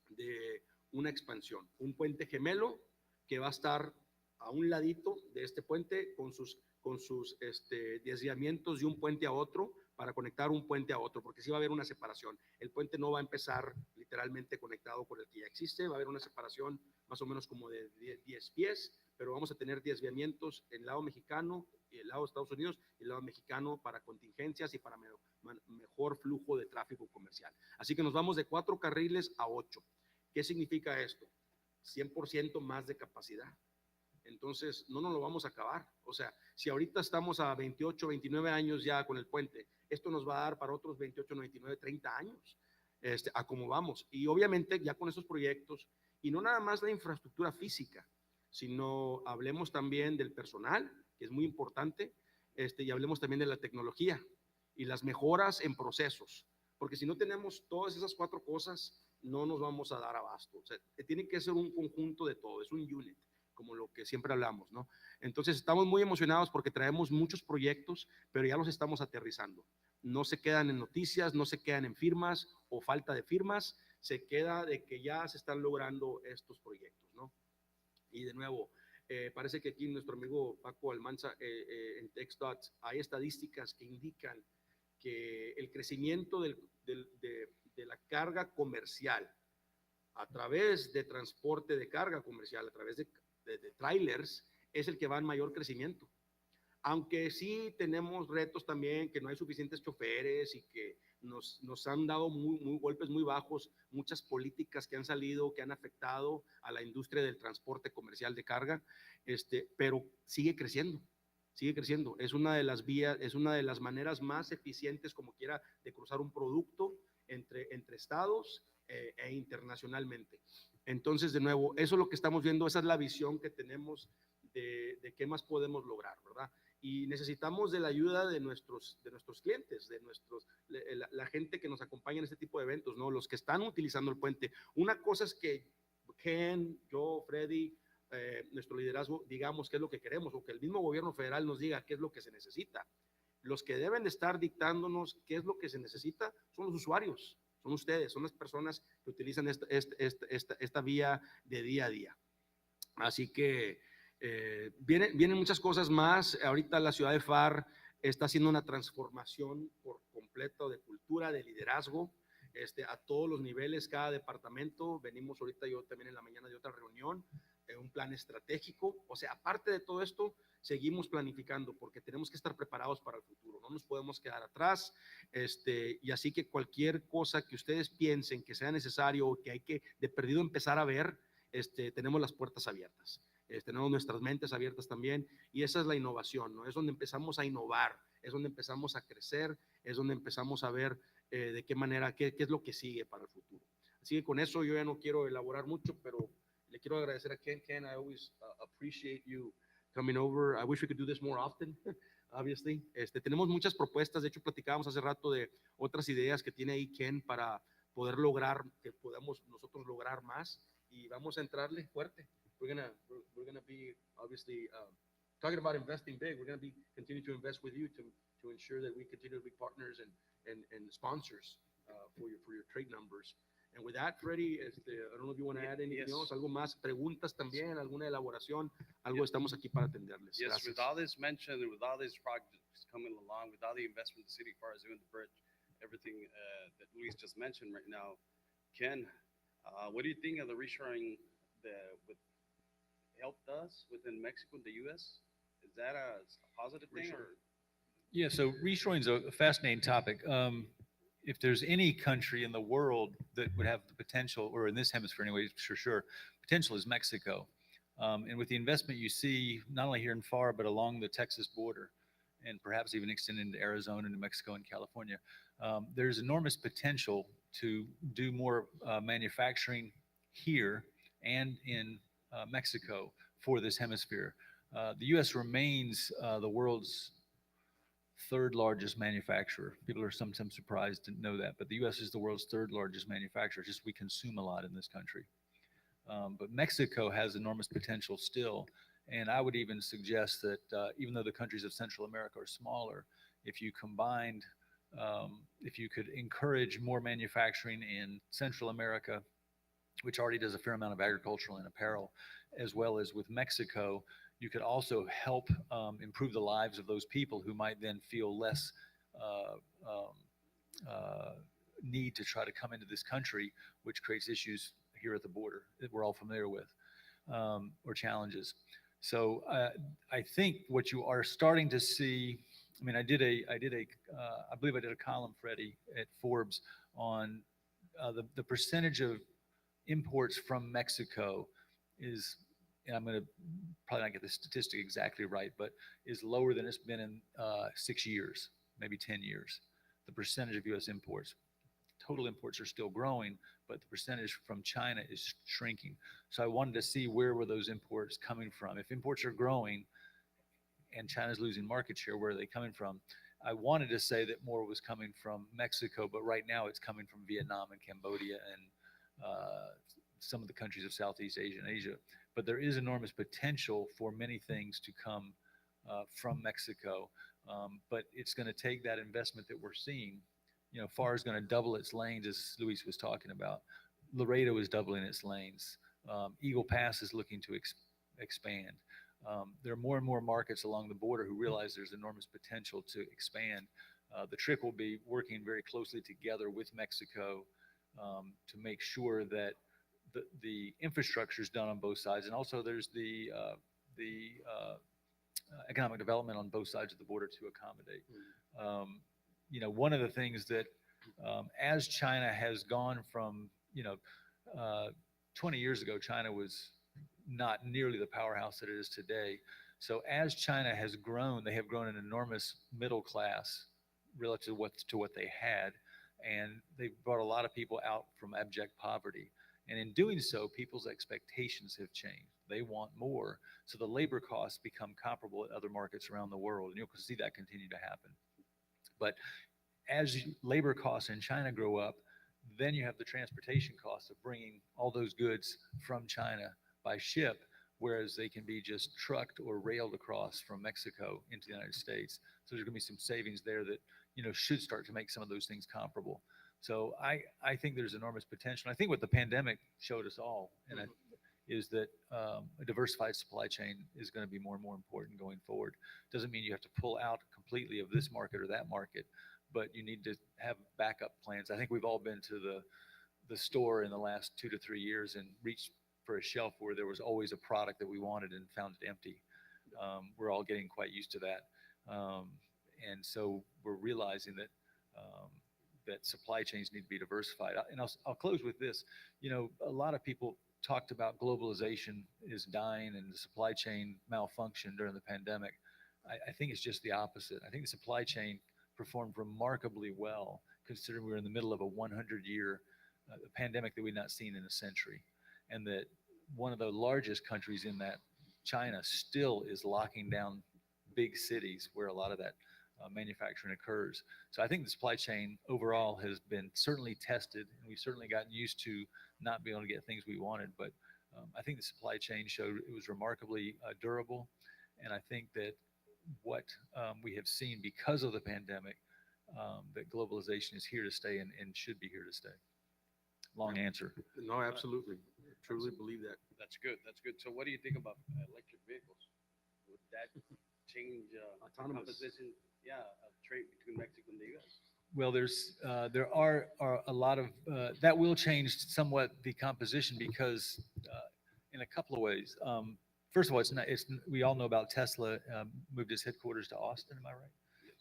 B: de una expansión, un puente gemelo que va a estar a un ladito de este puente con sus desviamientos de un puente a otro para conectar un puente a otro, porque sí va a haber una separación. El puente no va a empezar literalmente conectado con el que ya existe, va a haber una separación más o menos como de 10 pies, pero vamos a tener desviamientos en el lado mexicano, y el lado de Estados Unidos y el lado mexicano para contingencias y para mejor flujo de tráfico comercial. Así que nos vamos de 4 carriles a 8. ¿Qué significa esto? 100% más de capacidad. Entonces, no nos lo vamos a acabar. O sea, si ahorita estamos a 28, 29 años ya con el puente, esto nos va a dar para otros 28, 29, 30 años, a cómo vamos. Y obviamente ya con estos proyectos, y no nada más la infraestructura física, sino hablemos también del personal, que es muy importante, y hablemos también de la tecnología y las mejoras en procesos, porque si no tenemos todas esas 4 cosas, no nos vamos a dar abasto. O sea, tiene que ser un conjunto de todo, es un unit, como lo que siempre hablamos, ¿no? Entonces estamos muy emocionados porque traemos muchos proyectos, pero ya los estamos aterrizando. No se quedan en noticias, no se quedan en firmas o falta de firmas, se queda de que ya se están logrando estos proyectos, ¿no? Y de nuevo, parece que aquí nuestro amigo Paco Almanza en TechStop hay estadísticas que indican que el crecimiento de la carga comercial a través de transporte de carga comercial, a través de trailers, es el que va en mayor crecimiento. Aunque sí tenemos retos también, que no hay suficientes choferes y que nos han dado golpes muy bajos, muchas políticas que han salido, que han afectado a la industria del transporte comercial de carga, pero sigue creciendo. Sigue creciendo, es una de las vías, es una de las maneras más eficientes como quiera de cruzar un producto entre estados e internacionalmente. Entonces, de nuevo, eso es lo que estamos viendo, esa es la visión que tenemos de qué más podemos lograr, ¿verdad? Y necesitamos de la ayuda de nuestros clientes, de la gente que nos acompaña en este tipo de eventos, ¿no? Los que están utilizando el puente. Una cosa es que Ken, yo, Freddy, nuestro liderazgo, digamos qué es lo que queremos, o que el mismo gobierno federal nos diga qué es lo que se necesita. Los que deben de estar dictándonos qué es lo que se necesita son los usuarios, son ustedes, son las personas que utilizan esta vía de día a día. Así que vienen muchas cosas más. Ahorita la ciudad de Pharr está haciendo una transformación por completo de cultura, de liderazgo, a todos los niveles, cada departamento. Venimos ahorita, yo también en la mañana de otra reunión, un plan estratégico. O sea, aparte de todo esto, seguimos planificando porque tenemos que estar preparados para el futuro, no nos podemos quedar atrás, y así que cualquier cosa que ustedes piensen que sea necesario o que hay que de perdido empezar a ver, tenemos las puertas abiertas, tenemos nuestras mentes abiertas también, y esa es la innovación, ¿no? Es donde empezamos a innovar, es donde empezamos a crecer, es donde empezamos a ver de qué manera, qué es lo que sigue para el futuro. Así que con eso yo ya no quiero elaborar mucho, pero le quiero agradecer a Ken. Ken, I always appreciate you coming over. I wish we could do this more often, obviously. Tenemos muchas propuestas, de hecho platicábamos hace rato de otras ideas que tiene ahí Ken para poder lograr, que podamos nosotros lograr más, y vamos a entrarle fuerte. We're gonna be obviously talking about investing big. We're gonna be continue to invest with you to ensure that we continue to be partners and sponsors for your trade numbers. And with that, Freddie, I don't know if you want to add anything else, algo más, preguntas también, alguna elaboración, algo, estamos aquí para atenderles.
D: Yes,
B: Gracias.
D: with all this mentioned and with all these projects coming along, with all the investment the city of Pharr is doing the bridge, everything that Luis just mentioned right now, Ken, what do you think of the reshoring with helped us within Mexico and the U.S.? Is that a positive thing or?
C: Yeah, so reshoring is a fascinating topic. If there's any country in the world that would have the potential, or in this hemisphere anyway, for sure, potential is Mexico. And with the investment you see, not only here in Pharr, but along the Texas border, and perhaps even extending into Arizona, New Mexico, and California, there's enormous potential to do more manufacturing here and in Mexico for this hemisphere. The U.S. remains the world's third largest manufacturer. People are sometimes surprised to know that, but the U.S. is the world's third largest manufacturer. Just we consume a lot in this country. But Mexico has enormous potential still. And I would even suggest that even though the countries of Central America are smaller, if you combined, if you could encourage more manufacturing in Central America, which already does a fair amount of agricultural and apparel, as well as with Mexico, you could also help improve the lives of those people who might then feel less need to try to come into this country, which creates issues here at the border that we're all familiar with, or challenges. So I think what you are starting to see, I mean, I believe I did a column, Freddie, at Forbes on the percentage of imports from Mexico is, and I'm going to probably not get the statistic exactly right, but is lower than it's been in 6 years, maybe 10 years. The percentage of U.S. imports. Total imports are still growing, but the percentage from China is shrinking. So I wanted to see where were those imports coming from. If imports are growing and China's losing market share, where are they coming from? I wanted to say that more was coming from Mexico, but right now it's coming from Vietnam and Cambodia and some of the countries of Southeast Asia and Asia. But there is enormous potential for many things to come from Mexico. But it's going to take that investment that we're seeing. You know, Pharr is going to double its lanes, as Luis was talking about. Laredo is doubling its lanes. Eagle Pass is looking to expand. There are more and more markets along the border who realize there's enormous potential to expand. The trick will be working very closely together with Mexico to make sure that the infrastructure is done on both sides, and also there's the economic development on both sides of the border to accommodate. You know, one of the things that as China has gone from, 20 years ago, China was not nearly the powerhouse that it is today. So as China has grown, they have grown an enormous middle class relative to what they had, and they've brought a lot of people out from abject poverty. And in doing so, people's expectations have changed. They want more. So the labor costs become comparable at other markets around the world, and you'll see that continue to happen. But as labor costs in China grow up, then you have the transportation costs of bringing all those goods from China by ship, whereas they can be just trucked or railed across from Mexico into the United States. So there's going to be some savings there that, should start to make some of those things comparable. So I think there's enormous potential. I think what the pandemic showed us all is that a diversified supply chain is going to be more and more important going forward. Doesn't mean you have to pull out completely of this market or that market, but you need to have backup plans. I think we've all been to the store in the last 2 to 3 years and reached for a shelf where there was always a product that we wanted and found it empty. We're all getting quite used to that. And so we're realizing that that supply chains need to be diversified. And I'll close with this. A lot of people talked about globalization is dying and the supply chain malfunctioned during the pandemic. I think it's just the opposite. I think the supply chain performed remarkably well, considering we were in the middle of a 100-year pandemic that we'd not seen in a century. And that one of the largest countries in that, China, still is locking down big cities where a lot of that manufacturing occurs. So I think the supply chain overall has been certainly tested, and we've certainly gotten used to not being able to get things we wanted. But I think the supply chain showed it was remarkably durable. And I think that what we have seen because of the pandemic, that globalization is here to stay and should be here to stay. Long answer.
B: No, absolutely. truly believe that.
D: That's good. That's good. So what do you think about electric vehicles? Would that change
B: Autonomous.
D: composition? Yeah, trade between Mexico and the U.S.
C: Well, there are a lot of that will change somewhat the composition because in a couple of ways. First of all, we all know about Tesla moved its headquarters to Austin. Am I right?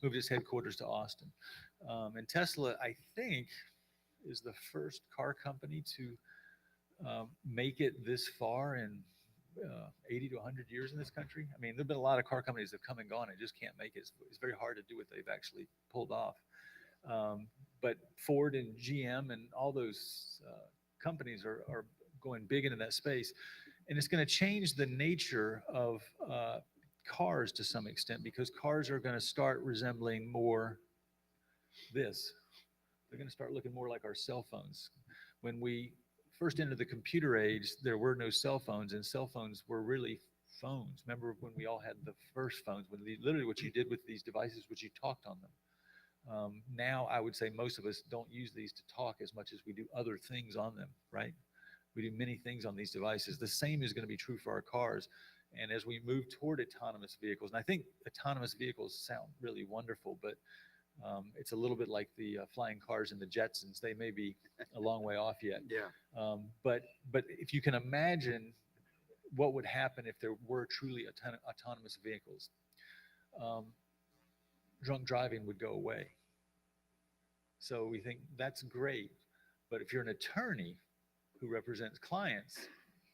C: Moved its headquarters to Austin, and Tesla, I think, is the first car company to make it this far in 80 to 100 years in this country. I mean, there've been a lot of car companies that have come and gone and just can't make it. It's very hard to do what they've actually pulled off. But Ford and GM and all those companies are going big into that space. And it's going to change the nature of cars to some extent because cars are going to start resembling more this. They're going to start looking more like our cell phones. When we first entered the computer age, there were no cell phones, and cell phones were really phones. Remember when we all had the first phones, when literally what you did with these devices was you talked on them. Now, I would say most of us don't use these to talk as much as we do other things on them, right? We do many things on these devices. The same is going to be true for our cars. And as we move toward autonomous vehicles, and I think autonomous vehicles sound really wonderful, but it's a little bit like the flying cars and the Jetsons. They may be a long way off yet.
B: Yeah.
C: But if you can imagine what would happen if there were truly autonomous vehicles, drunk driving would go away. So we think that's great. But if you're an attorney who represents clients,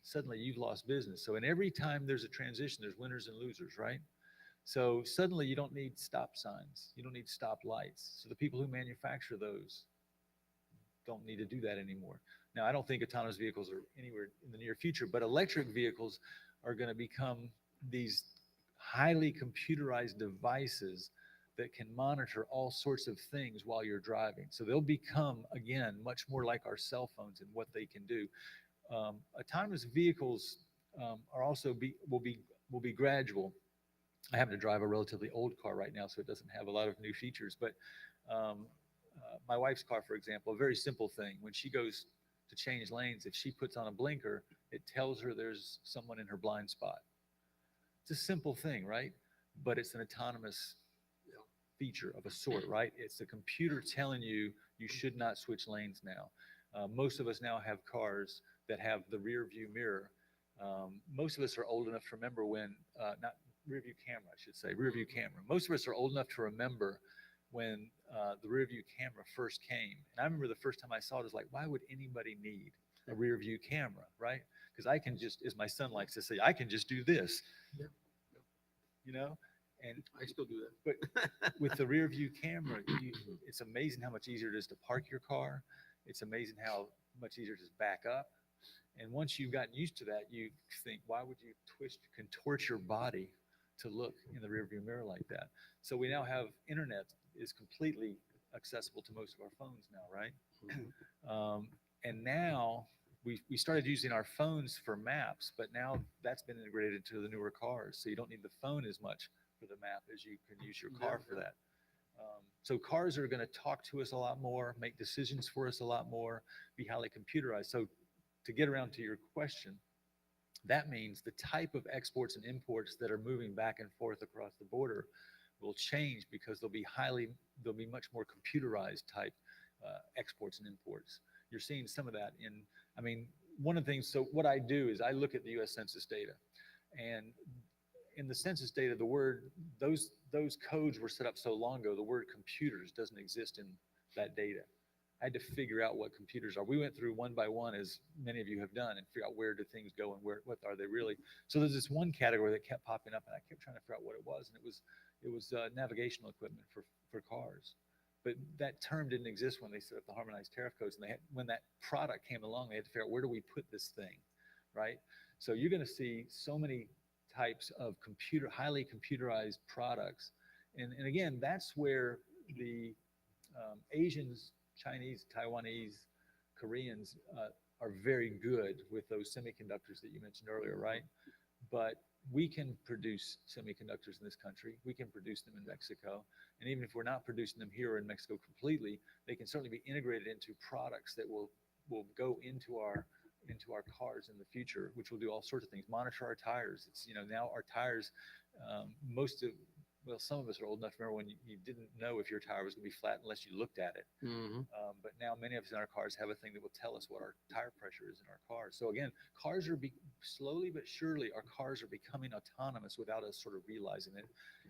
C: suddenly you've lost business. So in every time there's a transition, there's winners and losers, right? So suddenly you don't need stop signs. You don't need stop lights. So the people who manufacture those don't need to do that anymore. Now, I don't think autonomous vehicles are anywhere in the near future, but electric vehicles are going to become these highly computerized devices that can monitor all sorts of things while you're driving. So they'll become, again, much more like our cell phones and what they can do. Autonomous vehicles are also will be gradual. I happen to drive a relatively old car right now, so it doesn't have a lot of new features. But my wife's car, for example, a very simple thing. When she goes to change lanes, if she puts on a blinker, it tells her there's someone in her blind spot. It's a simple thing, right? But it's an autonomous feature of a sort, right? It's the computer telling you you should not switch lanes now. Most of us now have cars that have the rear view mirror. Most of us are old enough to remember when, not rear view camera, I should say, rear view camera. Most of us are old enough to remember when the rear view camera first came. And I remember the first time I saw it, it was like, why would anybody need a rear view camera, right? Because I can just, as my son likes to say, I can just do this, you know? And
B: I still do that.
C: but with the rear view camera, it's amazing how much easier it is to park your car. It's amazing how much easier it is to back up. And once you've gotten used to that, you think, why would you contort your body to look in the rear view mirror like that? So we now have internet is completely accessible to most of our phones now, right?
B: Mm-hmm.
C: And now we started using our phones for maps, but now that's been integrated into the newer cars. So you don't need the phone as much for the map as you can use your car for that. So cars are going to talk to us a lot more, make decisions for us a lot more, be highly computerized. So to get around to your question, that means the type of exports and imports that are moving back and forth across the border will change because they'll be much more computerized type exports and imports. You're seeing some of that one of the things, so what I do is I look at the US Census data, and in the census data, the word, those codes were set up so long ago, the word computers doesn't exist in that data. I had to figure out what computers are. We went through one by one, as many of you have done, and figure out where do things go and what are they really. So there's this one category that kept popping up, and I kept trying to figure out what it was, and it was navigational equipment for cars. But that term didn't exist when they set up the harmonized tariff codes, and when that product came along, they had to figure out where do we put this thing, right? So you're going to see so many types of highly computerized products, and again, that's where the Asians, Chinese, Taiwanese, Koreans are very good with those semiconductors that you mentioned earlier, right? But we can produce semiconductors in this country. We can produce them in Mexico. And even if we're not producing them here in Mexico completely, they can certainly be integrated into products that will go into our into our cars in the future, which will do all sorts of things. Monitor our tires. It's, now our tires, some of us are old enough to remember when you didn't know if your tire was going to be flat unless you looked at it.
B: Mhm.
C: But now many of us in our cars have a thing that will tell us what our tire pressure is in our cars. So again, cars are slowly but surely, our cars are becoming autonomous without us sort of realizing it.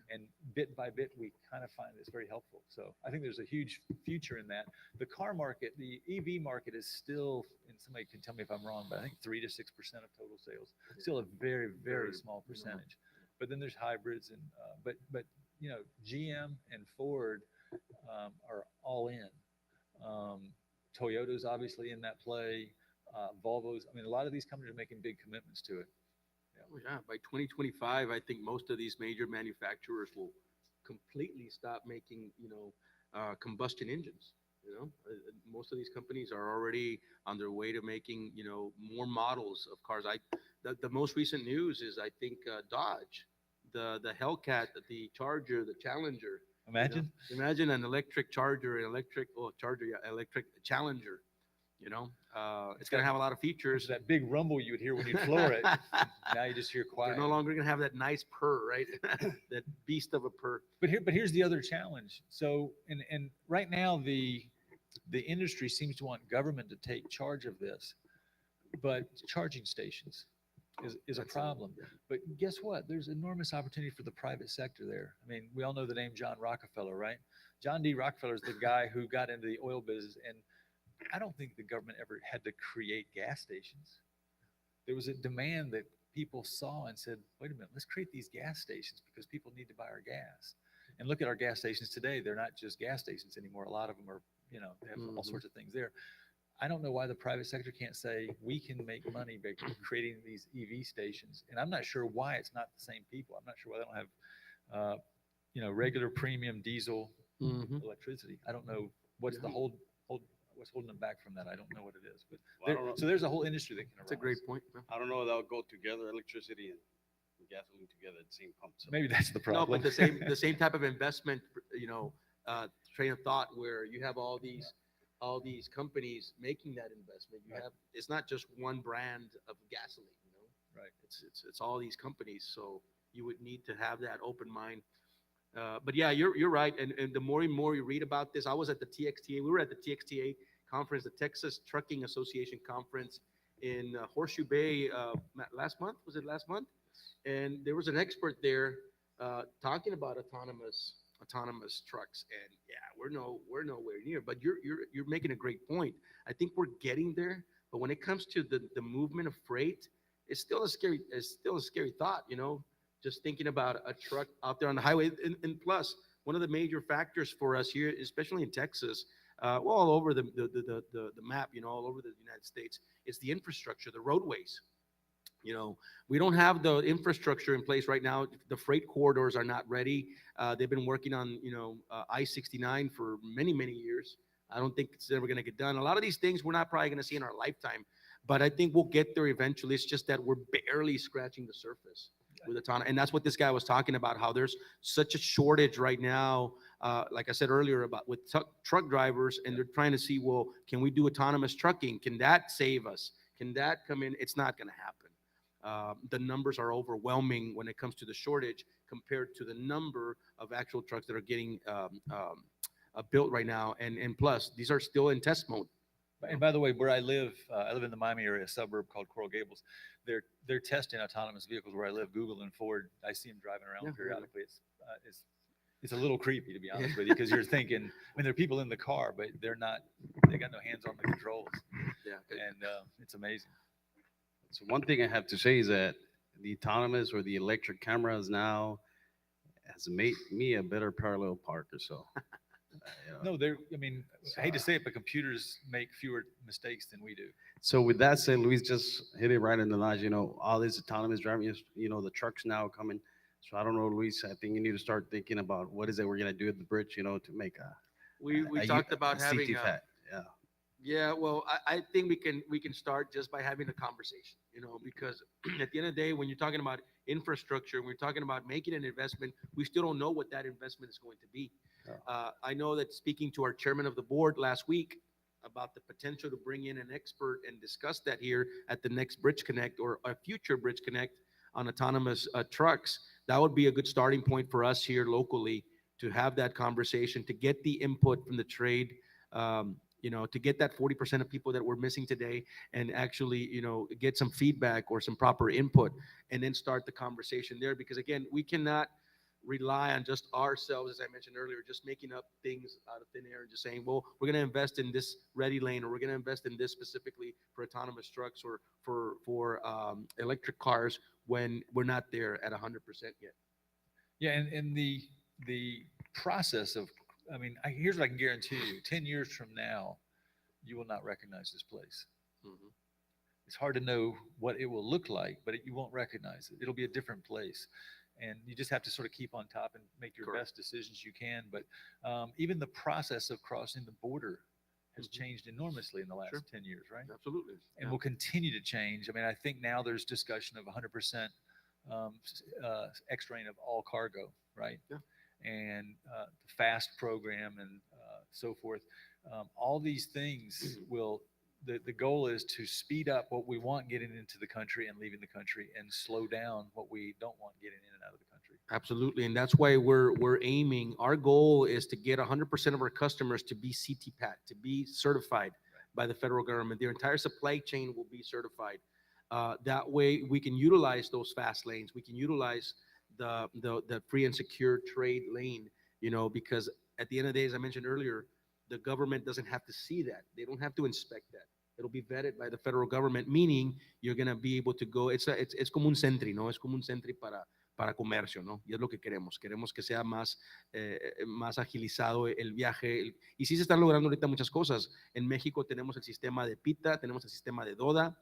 C: And bit by bit, we kind of find this very helpful. So I think there's a huge future in that. The car market, the EV market is still, and somebody can tell me if I'm wrong, but I think 3 to 6% of total sales. Still a very, very small percentage. But then there's hybrids and but GM and Ford are all in. Toyota's obviously in that play. Volvo's. I mean, a lot of these companies are making big commitments to it.
B: Oh, yeah, by 2025, I think most of these major manufacturers will completely stop making, combustion engines. Most of these companies are already on their way to making, more models of cars. The most recent news is I think Dodge, the Hellcat, the Charger, the Challenger.
C: Imagine.
B: Imagine an electric Charger, electric Challenger. It's going to have a lot of features.
C: That big rumble you would hear when you floor it. Now you just hear quiet.
B: They're no longer going to have that nice purr, right? That beast of a purr.
C: But here's the other challenge. So, and right now the industry seems to want government to take charge of this, but charging stations is a problem. But guess what? There's enormous opportunity for the private sector there. I mean, we all know the name John Rockefeller, right? John D. Rockefeller is the guy who got into the oil business, and I don't think the government ever had to create gas stations. There was a demand that people saw and said, wait a minute, let's create these gas stations because people need to buy our gas. And look at our gas stations today. They're not just gas stations anymore. A lot of them are, they have all sorts of things there. I don't know why the private sector can't say we can make money by creating these EV stations. And I'm not sure why it's not the same people. I'm not sure why they don't have, regular premium diesel electricity. I don't know what's what's holding them back from that. I don't know what it is. But so there's a whole industry that can arise.
B: That's a great point.
D: I don't know if they'll go together, electricity and gasoline together at the same pump. So.
C: Maybe that's the problem.
B: No, but the same type of investment, train of thought where you have all these companies making that investment. It's not just one brand of gasoline,
C: Right.
B: It's all these companies. So you would need to have that open mind. But yeah, you're right. And the more and more you read about this, I was at the TXTA. We were at the TXTA conference, the Texas Trucking Association conference in Horseshoe Bay last month. Was it last month? And there was an expert there talking about autonomous trucks. And yeah, we're nowhere near. But you're making a great point. I think we're getting there. But when it comes to the movement of freight, it's still a scary thought. Just thinking about a truck out there on the highway. And plus, one of the major factors for us here, especially in Texas, all over the map, all over the United States, is the infrastructure, the roadways. We don't have the infrastructure in place right now. The freight corridors are not ready. They've been working on, I-69 for many, many years. I don't think it's ever going to get done. A lot of these things we're not probably going to see in our lifetime, but I think we'll get there eventually. It's just that we're barely scratching the surface with autonomous. And that's what this guy was talking about, how there's such a shortage right now, like I said earlier, about with truck drivers, and they're trying to see, well, can we do autonomous trucking? Can that save us? Can that come in? It's not going to happen. The numbers are overwhelming when it comes to the shortage compared to the number of actual trucks that are getting built right now. And plus, these are still in test mode.
C: And by the way, where I live in the Miami area, a suburb called Coral Gables. They're testing autonomous vehicles where I live. Google and Ford, I see them driving around periodically. It's a little creepy, to be honest with you, because you're thinking, there are people in the car, but they got no hands on the controls.
B: Yeah.
C: And it's amazing.
D: So one thing I have to say is that the autonomous or the electric cameras now has made me a better parallel parker. So.
C: No, I hate to say it, but computers make fewer mistakes than we do.
D: So with that said, Luis just hit it right in the nose. All this autonomous driving, the trucks now coming. So I don't know, Luis, I think you need to start thinking about what is it we're going to do at the bridge, to make
B: we talked about having
D: Yeah.
B: Well, I think we can start just by having a conversation, because at the end of the day, when you're talking about infrastructure, when we're talking about making an investment, we still don't know what that investment is going to be. I know that speaking to our chairman of the board last week, about the potential to bring in an expert and discuss that here at the next BridgeConnect or a future BridgeConnect on autonomous trucks, that would be a good starting point for us here locally to have that conversation, to get the input from the trade, to get that 40% of people that we're missing today and actually, get some feedback or some proper input and then start the conversation there. Because again, we cannot rely on just ourselves, as I mentioned earlier, just making up things out of thin air and just saying, well, we're going to invest in this ready lane, or we're going to invest in this specifically for autonomous trucks or for electric cars when we're not there at 100% yet.
C: Yeah, and the process of, I mean, here's what I can guarantee you: 10 years from now, you will not recognize this place.
B: Mm-hmm.
C: It's hard to know what it will look like, but you won't recognize it. It'll be a different place. And you just have to sort of keep on top and make your
B: Correct.
C: best decisions you can. But even the process of crossing the border has changed enormously in the last
B: Sure.
C: 10 years, right?
B: Absolutely.
C: And will continue to change. I mean, I think now there's discussion of 100% X-Train of all cargo, right?
B: Yeah.
C: And the FAST program and so forth. All these things will, the goal is to speed up what we want getting into the country and leaving the country, and slow down what we don't want getting in and out of the country.
B: Absolutely, and that's why we're aiming. Our goal is to get 100% of our customers to be CTPAT, to be certified by the federal government. Their entire supply chain will be certified. That way, we can utilize those fast lanes. We can utilize the free and secure trade lane. Because at the end of the day, as I mentioned earlier, the government doesn't have to see that. They don't have to inspect that. It'll be vetted by the federal government, meaning you're going to be able to go. It's como un Sentry, ¿no? Es como un Sentry para comercio, ¿no? Y es lo que queremos. Queremos que sea más agilizado el viaje. Y sí se están logrando ahorita muchas cosas. En México tenemos el sistema de PITA, tenemos el sistema de DODA,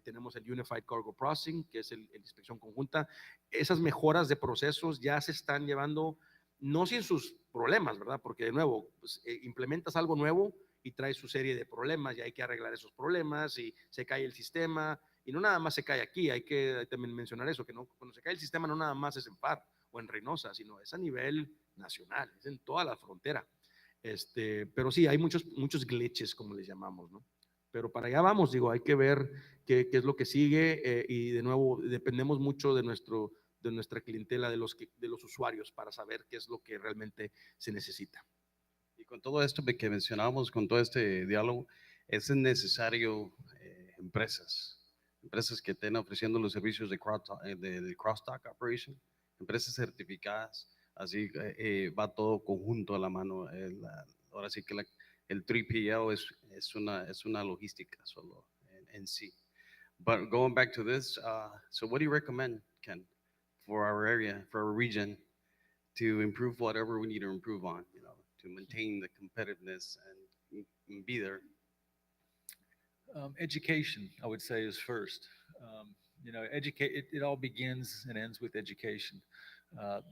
B: tenemos el Unified Cargo Processing, que es el inspección conjunta. Esas mejoras de procesos ya se están llevando, no sin sus problemas, ¿verdad? Porque de nuevo, pues, implementas algo nuevo y trae su serie de problemas y hay que arreglar esos problemas y se cae el sistema. Y no nada más se cae aquí, hay que también mencionar eso, que no, cuando se cae el sistema no nada más es en Pharr o en Reynosa, sino es a nivel nacional, es en toda la frontera. Pero sí, hay muchos glitches, como les llamamos, ¿no? Pero para allá vamos, digo, hay que ver qué es lo que sigue y de nuevo dependemos mucho de nuestra clientela, de los usuarios, para saber qué es lo que realmente se necesita.
D: Y con todo esto que mencionamos, con todo este diálogo, es necesario empresas que estén ofreciendo los servicios de cross-dock operation, empresas certificadas, así va todo conjunto a la mano. Ahora sí que el 3PL es una logística solo en sí. But going back to this, so what do you recommend, Ken, for our area, for our region, to improve whatever we need to improve on, to maintain the competitiveness and be there?
C: Education, I would say, is first. Educate. It all begins and ends with education.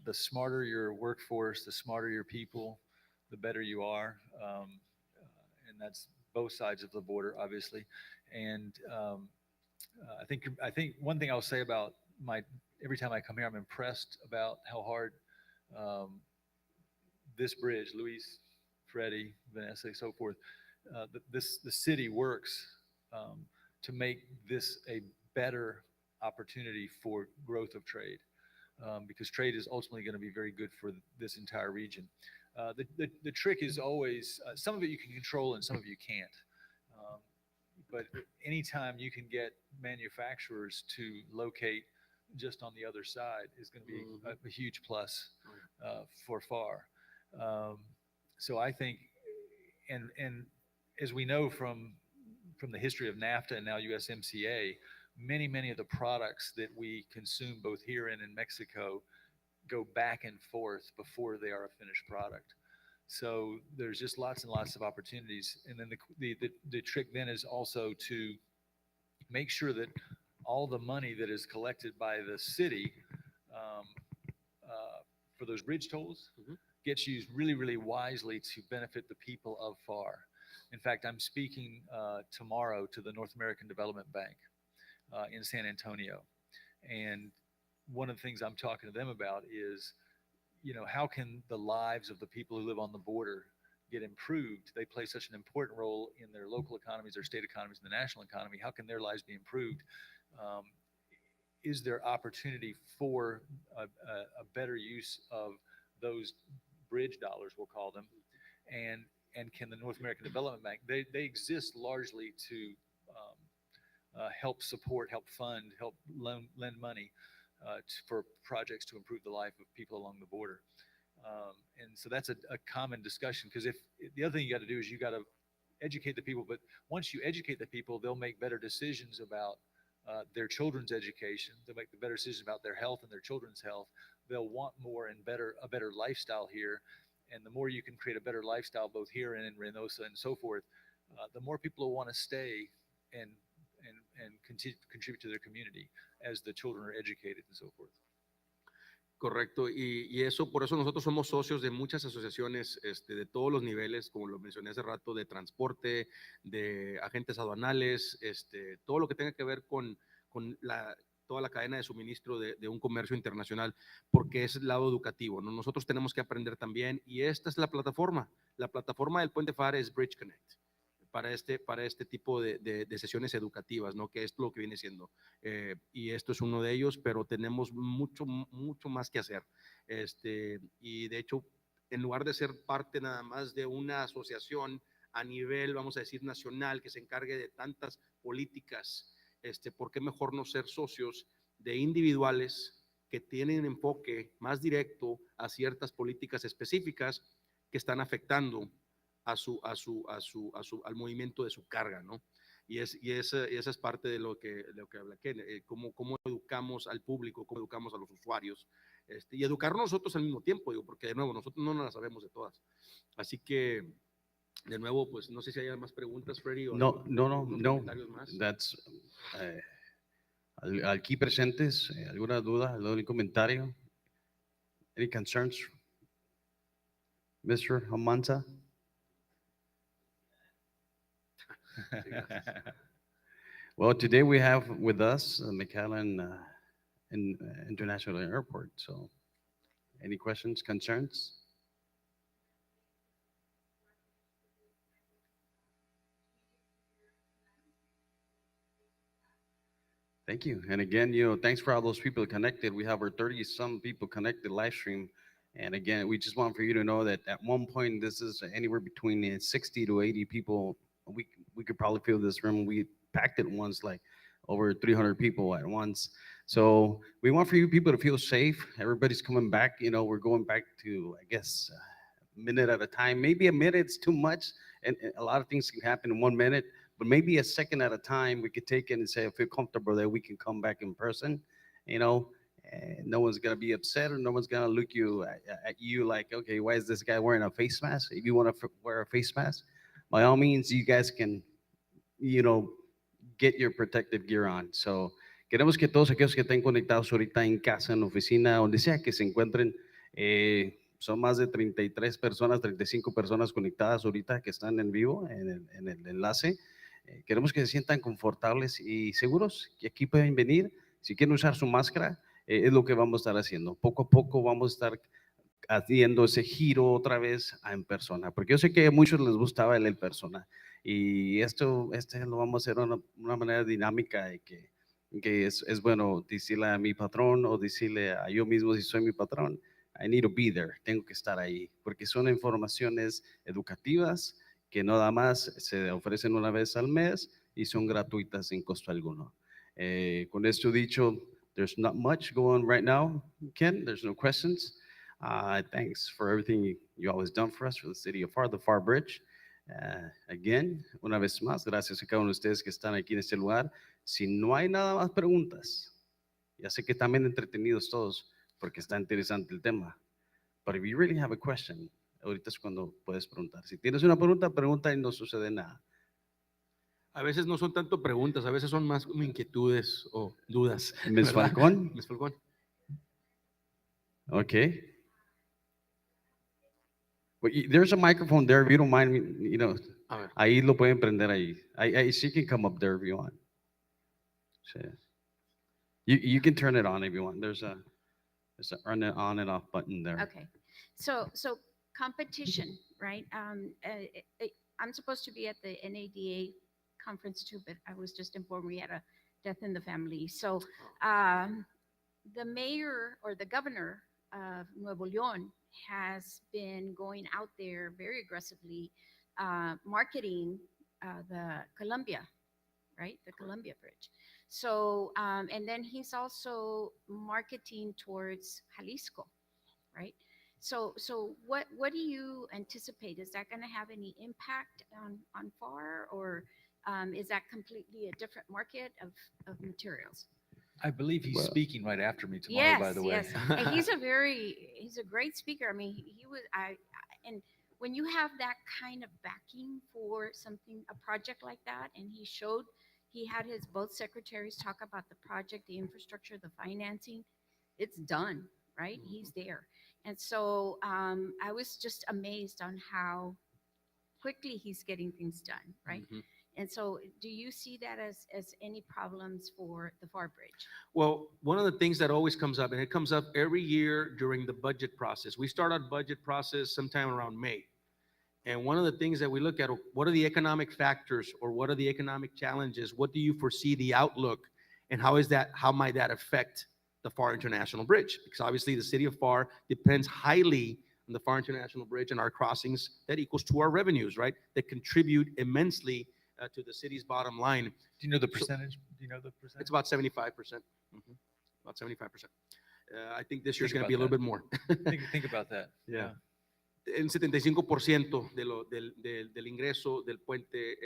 C: The smarter your workforce, the smarter your people, the better you are, and that's both sides of the border, obviously. And I think one thing I'll say about every time I come here, I'm impressed about how hard this bridge, Luis, Freddie, Vanessa, so forth, the city works to make this a better opportunity for growth of trade, because trade is ultimately going to be very good for this entire region. The trick is always, some of it you can control and some of it you can't. But anytime you can get manufacturers to locate just on the other side is going to be a huge plus for Pharr. So I think, and as we know from the history of NAFTA and now USMCA, many of the products that we consume both here and in Mexico go back and forth before they are a finished product. So there's just lots and lots of opportunities. And then the trick then is also to make sure that all the money that is collected by the city for those bridge tolls gets used really, really wisely to benefit the people of Pharr. In fact, I'm speaking tomorrow to the North American Development Bank in San Antonio. And one of the things I'm talking to them about is, how can the lives of the people who live on the border get improved, they play such an important role in their local economies, their state economies, and the national economy. How can their lives be improved? Is there opportunity for a better use of those bridge dollars, we'll call them, and can the North American Development Bank, they exist largely to help support, help fund, help lend money for projects to improve the life of people along the border. And so that's a common discussion, because if the other thing you got to do is you got to educate the people, but once you educate the people, they'll make better decisions about their children's education. They'll make the better decisions about their health and their children's health. They'll want more and a better lifestyle here. And the more you can create a better lifestyle both here and in Reynosa and so forth, the more people will want to stay and contribute to their community as the children are educated and so forth.
B: Correcto, y eso, por eso nosotros somos socios de muchas asociaciones de todos los niveles, como lo mencioné hace rato, de transporte, de agentes aduanales, todo lo que tenga que ver con toda la cadena de suministro de un comercio internacional, porque es el lado educativo, ¿no? Nosotros tenemos que aprender también, y esta es la plataforma del Puente Pharr es BridgeConnect. Para este tipo de sesiones educativas, ¿no? Que es lo que viene siendo. Y esto es uno de ellos, pero tenemos mucho más que hacer. Y de hecho, en lugar de ser parte nada más de una asociación a nivel, vamos a decir, nacional, que se encargue de tantas políticas, ¿por qué mejor no ser socios de individuales que tienen enfoque más directo a ciertas políticas específicas que están afectando al movimiento de su carga, ¿no? Y esa es parte de lo que habla Ken, cómo educamos al público, cómo educamos a los usuarios, y educarnos nosotros al mismo tiempo, digo, porque de nuevo, nosotros no nos las sabemos de todas. Así que, de nuevo, pues no sé si hay más preguntas, Freddy, o
A: No.
B: comentarios más.
A: That's, aquí presentes, ¿alguna duda, algún comentario? Any concerns? Mr. Almanza? Well, today we have with us McAllen International Airport. So, any questions, concerns? Thank you. And again, thanks for all those people connected. We have our 30-some people connected live stream. And again, we just want for you to know that at one point, this is anywhere between 60 to 80 people. We could probably fill this room. We packed it once, like over 300 people at once. So we want for you people to feel safe. Everybody's coming back. We're going back to, I guess, a minute at a time. Maybe a minute's too much, and a lot of things can happen in 1 minute. But maybe a second at a time, we could take it and say, I feel comfortable that we can come back in person. No one's gonna be upset, or no one's gonna look at you like, okay, why is this guy wearing a face mask? If you want to wear a face mask, by all means, you guys can, get your protective gear on. So, queremos que todos aquellos que estén conectados ahorita en casa, en la oficina, donde sea que se encuentren, son más de 33 personas, 35 personas conectadas ahorita que están en vivo en el enlace. Queremos que se sientan confortables y seguros, que aquí pueden venir. Si quieren usar su máscara, es lo que vamos a estar haciendo. Poco a poco vamos a estar haciendo ese giro otra vez en persona, porque yo sé que a muchos les gustaba el persona, y esto lo vamos a hacer de una manera dinámica, y que es bueno decirle a mi patrón o decirle a yo mismo, si soy mi patrón, I need to be there, tengo que estar ahí, porque son informaciones educativas que nada más se ofrecen una vez al mes y son gratuitas sin costo alguno. Con esto dicho, there's not much going on right now, Ken. There's no questions. Thanks for everything you always done for us, for the city of Pharr, the Pharr Bridge. Again, una vez más, gracias a cada uno de ustedes que están aquí en este lugar. Si no hay nada más preguntas, ya sé que están bien entretenidos todos porque está interesante el tema. But if you really have a question, ahorita es cuando puedes preguntar. Si tienes una pregunta y no sucede nada.
B: A veces no son tanto preguntas, a veces son más como inquietudes o dudas.
A: Ms. Falcón.
B: Ms. Falcón.
A: Okay. Well, there's a microphone there, if you don't mind,
B: A ver.
A: ahí lo pueden prender ahí. She can come up there if you want. So, you can turn it on if you want. There's a on and off button there.
E: Okay, so competition, right? I'm supposed to be at the NADA conference too, but I was just informed we had a death in the family. So the mayor or the governor of Nuevo León has been going out there very aggressively marketing the Columbia, right? The Columbia Bridge. So, and then he's also marketing towards Jalisco, right? So what do you anticipate? Is that going to have any impact on Pharr, or is that completely a different market of materials?
C: I believe he's
A: Well-
C: speaking right after me tomorrow,
E: Yes,
C: by the way.
E: yes. And he's a great speaker. I mean, he was, and when you have that kind of backing for something, a project like that, and he had his both secretaries talk about the project, the infrastructure, the financing, it's done, right? He's there. And so I was just amazed on how quickly he's getting things done, right?
B: Mhm.
E: And so do you see that as any problems for the Pharr Bridge?
B: Well, one of the things that always comes up, and it comes up every year during the budget process. We start our budget process sometime around May. And one of the things that we look at, what are the economic factors or what are the economic challenges? What do you foresee the outlook, and how might that affect the Pharr International Bridge? Because obviously the city of Pharr depends highly on the Pharr International Bridge and our crossings that equals to our revenues, right? That contribute immensely to the city's bottom line.
C: Do you know the percentage? Do you know the percentage?
B: It's about 75%. About 75%. I think this year's
C: Think
B: going to be a
C: about
B: little bit more.
C: Think about that.
B: Yeah. El 75% del ingreso del puente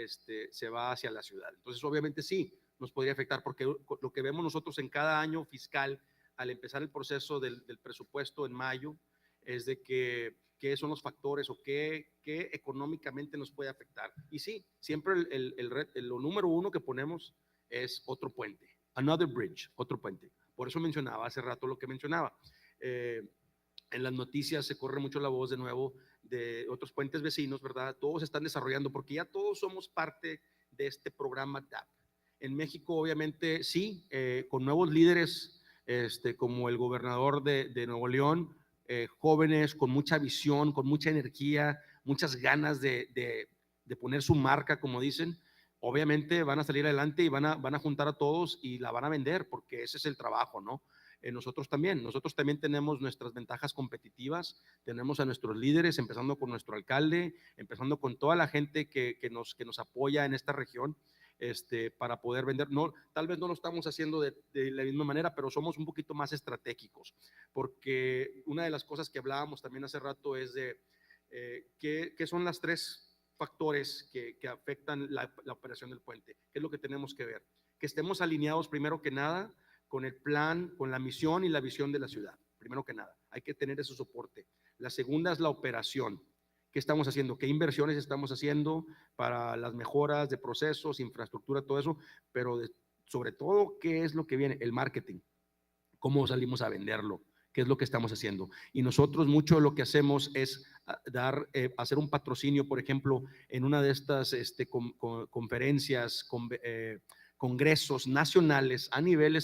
B: se va hacia la ciudad. Entonces, obviamente sí, nos podría afectar porque lo que vemos nosotros en cada año fiscal, al empezar el proceso del presupuesto en mayo, es de qué son los factores o qué económicamente nos puede afectar. Y sí, siempre lo número uno que ponemos es otro puente, another bridge, otro puente. Por eso mencionaba hace rato lo que mencionaba. En las noticias se corre mucho la voz de nuevo de otros puentes vecinos, ¿verdad? Todos están desarrollando porque ya todos somos parte de este programa TAP. En México, obviamente, sí, con nuevos líderes como el gobernador de Nuevo León, jóvenes con mucha visión, con mucha energía, muchas ganas de poner su marca, como dicen. Obviamente van a salir adelante y van a juntar a todos y la van a vender, porque ese es el trabajo, ¿no? Nosotros también tenemos nuestras ventajas competitivas, tenemos a nuestros líderes, empezando con nuestro alcalde, empezando con toda la gente que nos apoya en esta región, para poder vender. No, tal vez no lo estamos haciendo de la misma manera, pero somos un poquito más estratégicos, porque una de las cosas que hablábamos también hace rato es de qué son las tres factores que afectan la operación del puente. ¿Qué es lo que tenemos que ver? Que estemos alineados primero que nada con el plan, con la misión y la visión de la ciudad. Primero que nada, hay que tener ese soporte. La segunda es la operación. ¿Qué estamos haciendo? ¿Qué inversiones estamos haciendo para las mejoras de procesos, infraestructura, todo eso? Pero sobre todo, ¿qué es lo que viene? El marketing. ¿Cómo salimos a venderlo? ¿Qué es lo que estamos haciendo? Y nosotros mucho de lo que hacemos es hacer un patrocinio, por ejemplo, en una de estas conferencias, congresos nacionales a nivel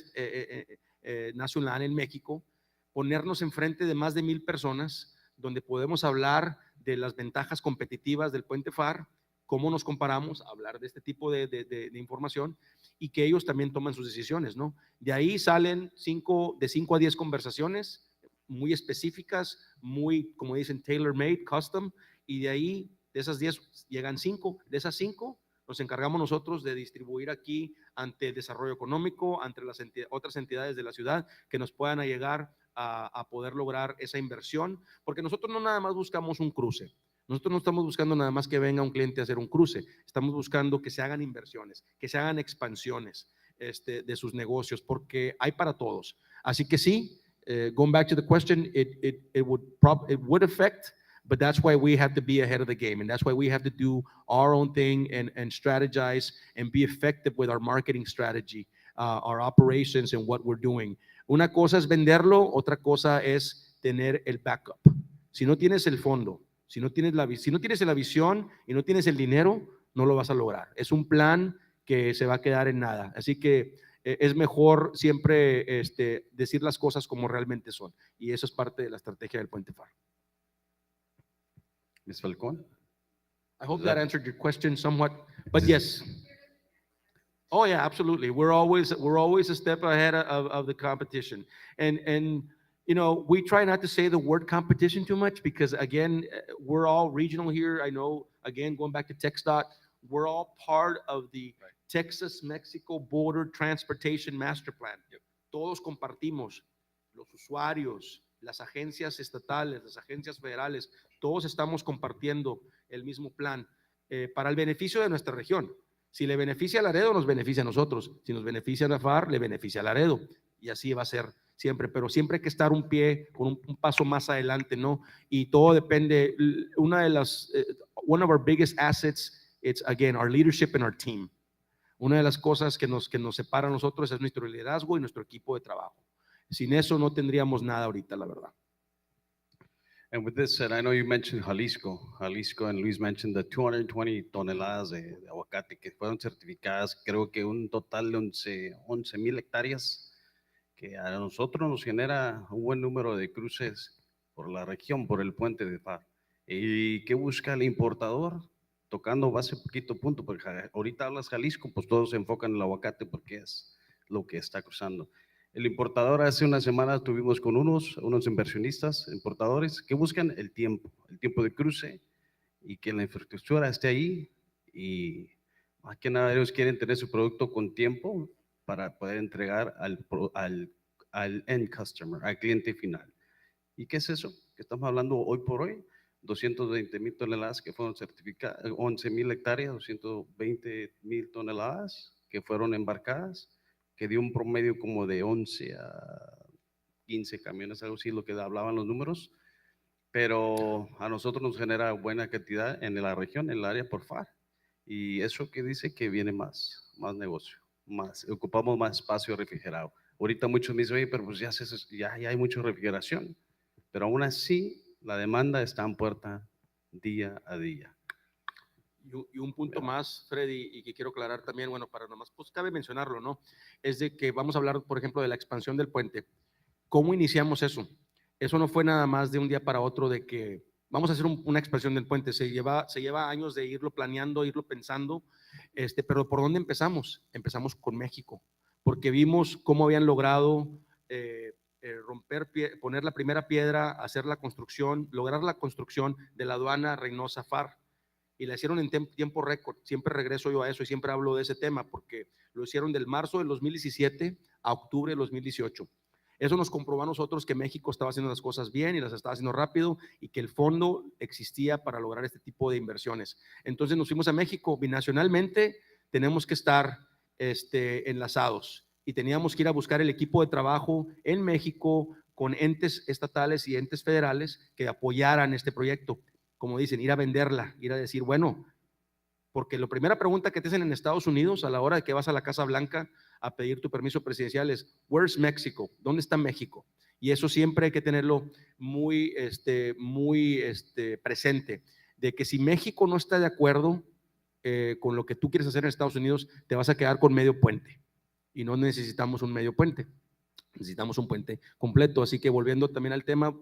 B: nacional en México, ponernos enfrente de más de 1,000 personas, donde podemos hablar de las ventajas competitivas del puente Pharr, cómo nos comparamos, hablar de este tipo de información y que ellos también toman sus decisiones, ¿no? De ahí salen de 5 a 10 conversaciones muy específicas, muy, como dicen, tailor-made, custom, y de ahí, de esas 10, llegan 5. De esas 5, nos encargamos nosotros de distribuir aquí ante el desarrollo económico, ante las otras entidades de la ciudad que nos puedan llegar a poder lograr esa inversión, porque nosotros no nada más buscamos un cruce. Nosotros no estamos buscando nada más que venga un cliente a hacer un cruce, estamos buscando que se hagan inversiones, que se hagan expansiones de sus negocios, porque hay para todos. Así que sí, going back to the question, it would affect, but that's why we have to be ahead of the game, and that's why we have to do our own thing and strategize and be effective with our marketing strategy, our operations and what we're doing. Una cosa es venderlo, otra cosa es tener el backup. Si no tienes el fondo, si no tienes la visión y no tienes el dinero, no lo vas a lograr. Es un plan que se va a quedar en nada. Así que es mejor siempre decir las cosas como realmente son. Y eso es parte de la estrategia del puente Pharr.
A: Ms. Falcón?
B: I hope
A: Is
B: that
A: that-
B: answered your question somewhat, but yes. Oh yeah, absolutely. We're always a step ahead of the competition. And you know, we try not to say the word competition too much because again, we're all regional here. I know, again, going back to TxDOT, we're all part of the
C: Right.
B: Texas-Mexico Border Transportation Master Plan. Todos compartimos, los usuarios, las agencias estatales, las agencias federales, todos estamos compartiendo el mismo plan para el beneficio de nuestra región. Si le beneficia a Laredo, nos beneficia a nosotros. Si nos beneficia a Pharr, le beneficia a Laredo. Y así va a ser siempre. Pero siempre hay que estar un pie, con un paso más adelante, ¿no? Y todo depende. Una de las, one of our biggest assets, it's again, our leadership and our team. Una de las cosas que nos separa a nosotros es nuestro liderazgo y nuestro equipo de trabajo. Sin eso no tendríamos nada ahorita, la verdad.
A: And with this said, I know you mentioned Jalisco, and Luis mentioned the 220 toneladas de aguacate que fueron certificadas, creo que un total de 11,000 hectáreas, que a nosotros nos genera un buen número de cruces por la región, por el puente de Pharr. ¿Y qué busca el importador? Tocando base poquito punto, porque ahorita hablas Jalisco, pues todos se enfocan en el aguacate porque es lo que está cruzando. El importador, hace una semana tuvimos con unos inversionistas, importadores, que buscan el tiempo de cruce y que la infraestructura esté ahí y más que nada ellos quieren tener su producto con tiempo para poder entregar al end customer, al cliente final. ¿Y qué es eso? Que estamos hablando hoy por hoy, 220,000 toneladas que fueron certificadas, 11,000 hectáreas, 220,000 toneladas que fueron embarcadas, que dio un promedio como de 11 a 15 camiones, algo así, lo que hablaban los números, pero a nosotros nos genera buena cantidad en la región, en el área por Pharr, y eso que dice que viene más negocio, ocupamos más espacio refrigerado. Ahorita muchos me dicen, oye, pero pues ya hay mucha refrigeración, pero aún así la demanda está en puerta día a día.
B: Y un punto más, Freddy, y que quiero aclarar también, bueno, para nomás, pues cabe mencionarlo, ¿no? Es de que vamos a hablar, por ejemplo, de la expansión del puente. ¿Cómo iniciamos eso? Eso no fue nada más de un día para otro de que vamos a hacer una expansión del puente. Se lleva años de irlo planeando, irlo pensando, pero ¿por dónde empezamos? Empezamos con México, porque vimos cómo habían logrado poner la primera piedra, hacer la construcción, lograr la construcción de la aduana Reynosa-Pharr. Y la hicieron en tiempo récord. Siempre regreso yo a eso y siempre hablo de ese tema porque lo hicieron del marzo del 2017 a octubre del 2018. Eso nos comprobó a nosotros que México estaba haciendo las cosas bien y las estaba haciendo rápido y que el fondo existía para lograr este tipo de inversiones. Entonces nos fuimos a México. Binacionalmente tenemos que estar enlazados y teníamos que ir a buscar el equipo de trabajo en México con entes estatales y entes federales que apoyaran este proyecto. Como dicen, ir a venderla, ir a decir, bueno, porque la primera pregunta que te hacen en Estados Unidos a la hora de que vas a la Casa Blanca a pedir tu permiso presidencial es, where's Mexico? ¿Dónde está México? Y eso siempre hay que tenerlo muy presente, de que si México no está de acuerdo con lo que tú quieres hacer en Estados Unidos, te vas a quedar con medio puente y no necesitamos un medio puente. Necesitamos un puente completo, así que volviendo también al tema,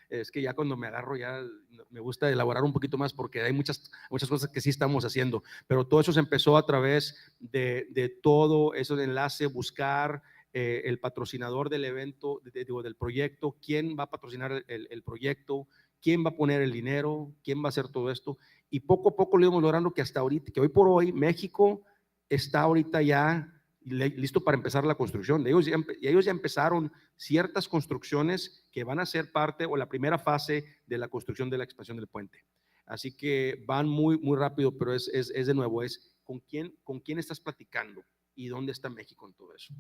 B: es que ya cuando me agarro ya me gusta elaborar un poquito más porque hay muchas cosas que sí estamos haciendo, pero todo eso se empezó a través de todo eso de enlace, buscar el patrocinador del evento, del proyecto, quién va a patrocinar el proyecto, quién va a poner el dinero, quién va a hacer todo esto, y poco a poco lo íbamos logrando que hasta ahorita, que hoy por hoy México está ahorita ya listo para empezar la construcción. Ellos ya empezaron ciertas construcciones que van a ser parte o la primera fase de la construcción de la expansión del puente. Así que van muy rápido, pero es de nuevo, es con quién estás platicando y dónde está México en todo eso.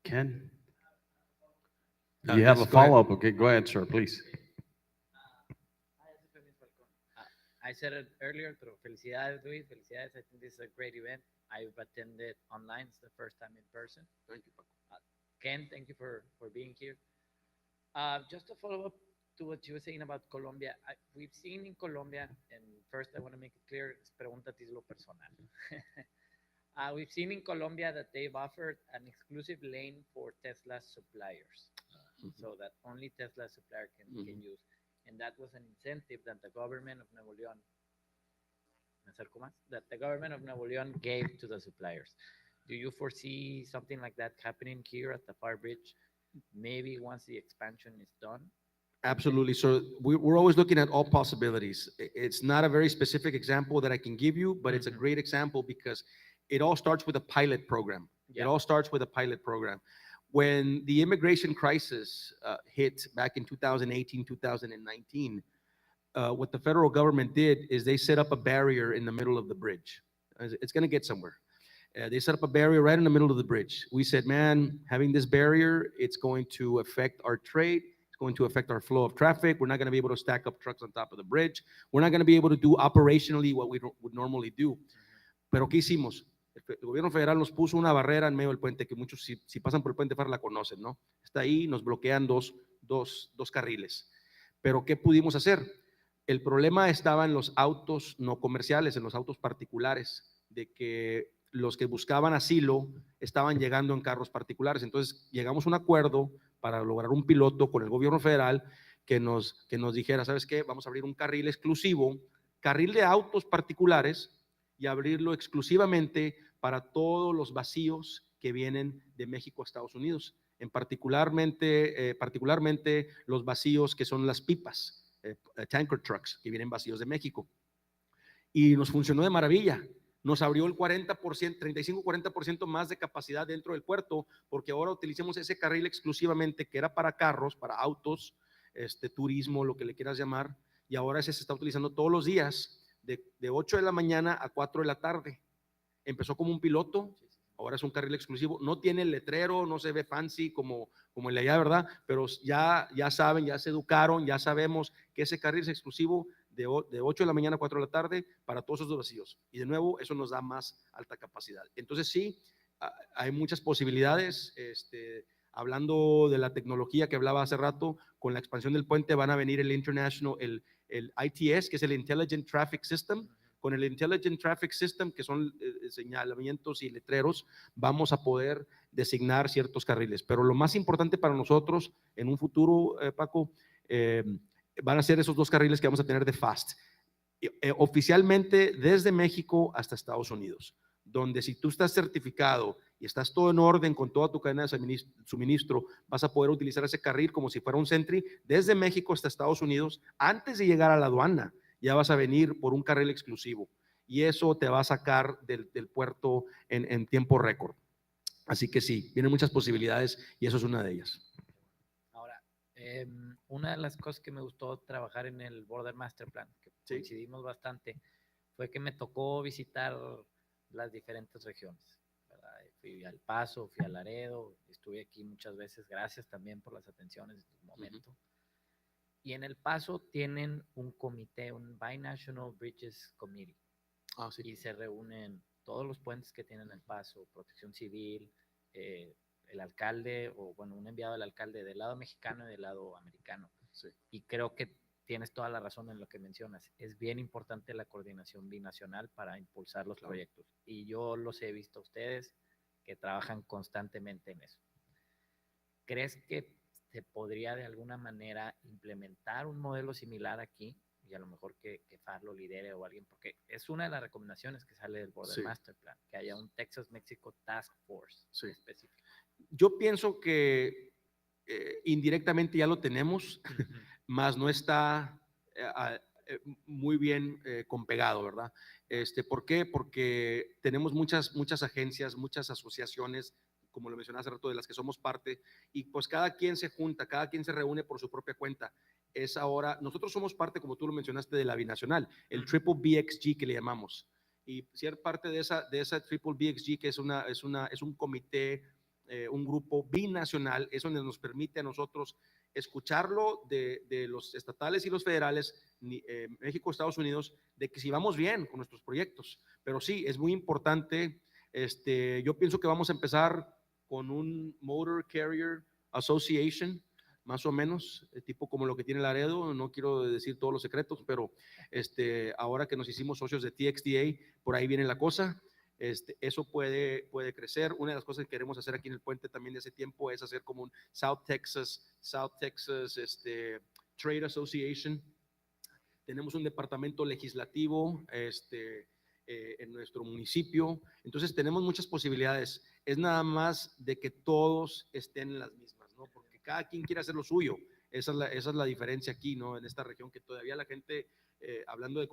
A: Ken? You have a follow-up? Okay, go ahead, sir, please.
F: I said it earlier, pero felicidades, Luis. Felicidades. I think this is a great event. I've attended online. It's the first time in person.
B: Thank you, Paco.
F: Ken, thank you for being here. Just to follow up to what you were saying about Colombia, we've seen in Colombia, and first I want to make it clear, es pregunta a título personal. We've seen in Colombia that they've offered an exclusive lane for Tesla suppliers, so that only Tesla supplier can use. and that was an incentive that the government of Nuevo León, ¿me acerco más? That the government of Nuevo León gave to the suppliers. Do you foresee something like that happening here at the Pharr Bridge? Maybe once the expansion is done?
B: Absolutely. So we're always looking at all possibilities. It's not a very specific example that I can give you, but it's a
F: Mhm.
B: great example because it all starts with a pilot program. It
F: Yeah.
B: all starts with a pilot program. When the immigration crisis hit back in 2018, 2019, what the federal government did is they set up a barrier in the middle of the bridge. It's going to get somewhere. They set up a barrier right in the middle of the bridge. We said, man, having this barrier, it's going to affect our trade. It's going to affect our flow of traffic. We're not going to be able to stack up trucks on top of the bridge. We're not going to be able to do operationally what we would normally do. Pero ¿qué hicimos? El gobierno federal nos puso una barrera en medio del puente, que muchos si pasan por el puente Pharr la conocen, ¿no? Está ahí, nos bloquean dos carriles. Pero ¿qué pudimos hacer? El problema estaba en los autos no comerciales, en los autos particulares, de que los que buscaban asilo estaban llegando en carros particulares. Entonces llegamos a un acuerdo para lograr un piloto con el gobierno federal que nos dijera, ¿sabes qué? Vamos a abrir un carril exclusivo, carril de autos particulares, y abrirlo exclusivamente para todos los vacíos que vienen de México a Estados Unidos, particularmente los vacíos que son las pipas, tanker trucks, que vienen vacíos de México. Y nos funcionó de maravilla. Nos abrió el 40%, 35-40% más de capacidad dentro del puerto, porque ahora utilizamos ese carril exclusivamente que era para carros, para autos, turismo, lo que le quieras llamar, y ahora ese se está utilizando todos los días de 8 de la mañana a 4 de la tarde. Empezó como un piloto, ahora es un carril exclusivo. No tiene el letrero, no se ve fancy como el de allá, ¿verdad? Pero ya saben, ya se educaron, ya sabemos que ese carril es exclusivo de 8 de la mañana a 4 de la tarde para todos esos vacíos. Y de nuevo, eso nos da más alta capacidad. Entonces sí, hay muchas posibilidades. Hablando de la tecnología que hablaba hace rato, con la expansión del puente van a venir el International, el ITS, que es el Intelligent Traffic System. Con el Intelligent Traffic System, que son señalamientos y letreros, vamos a poder designar ciertos carriles. Pero lo más importante para nosotros en un futuro, Paco, van a ser esos dos carriles que vamos a tener de FAST. Oficialmente desde México hasta Estados Unidos, donde si tú estás certificado y estás todo en orden con toda tu cadena de suministro, vas a poder utilizar ese carril como si fuera un Sentry desde México hasta Estados Unidos. Antes de llegar a la aduana, ya vas a venir por un carril exclusivo y eso te va a sacar del puerto en tiempo récord. Así que sí, vienen muchas posibilidades y eso es una de ellas.
F: Ahora, una de las cosas que me gustó trabajar en el Border Master Plan, que
B: Sí.
F: coincidimos bastante, fue que me tocó visitar las diferentes regiones, ¿verdad? Fui al Paso, fui a Laredo, estuve aquí muchas veces, gracias también por las atenciones de tu momento. Y en El Paso tienen un comité, un Binational Bridges Committee.
B: Sí.
F: Y se reúnen todos los puentes que tienen El Paso, Protección Civil, el alcalde, o bueno, un enviado del alcalde del lado mexicano y del lado americano.
B: Sí.
F: Y creo que tienes toda la razón en lo que mencionas. Es bien importante la coordinación binacional para impulsar los proyectos. Y yo los he visto a ustedes que trabajan constantemente en eso. ¿Crees que se podría de alguna manera implementar un modelo similar aquí? Y a lo mejor que Pharr lo lidere o alguien, porque es una de las recomendaciones que sale del Border Master Plan, que haya un Texas-México Task Force específico.
B: Yo pienso que indirectamente ya lo tenemos, más no está muy bien compegado, ¿verdad? ¿Por qué? Porque tenemos muchas agencias, muchas asociaciones, como lo mencioné hace rato, de las que somos parte, y pues cada quien se junta, cada quien se reúne por su propia cuenta. Es ahora, nosotros somos parte, como tú lo mencionaste, de la binacional, el Triple BXG que le llamamos, y ser parte de esa Triple BXG, que es un comité, un grupo binacional, es donde nos permite a nosotros escucharlo de los estatales y los federales, México, Estados Unidos, de que si vamos bien con nuestros proyectos. Pero sí, es muy importante. Yo pienso que vamos a empezar con un Motor Carrier Association, más o menos, tipo como lo que tiene Laredo. No quiero decir todos los secretos, pero ahora que nos hicimos socios de TXDA, por ahí viene la cosa. Eso puede crecer. Una de las cosas que queremos hacer aquí en el puente también de ese tiempo es hacer como un South Texas Trade Association. Tenemos un departamento legislativo en nuestro municipio. Entonces tenemos muchas posibilidades. Es nada más de que todos estén en las mismas, ¿no? Porque cada quien quiere hacer lo suyo. Esa es la diferencia aquí, ¿no? En esta región, que todavía la gente, hablando de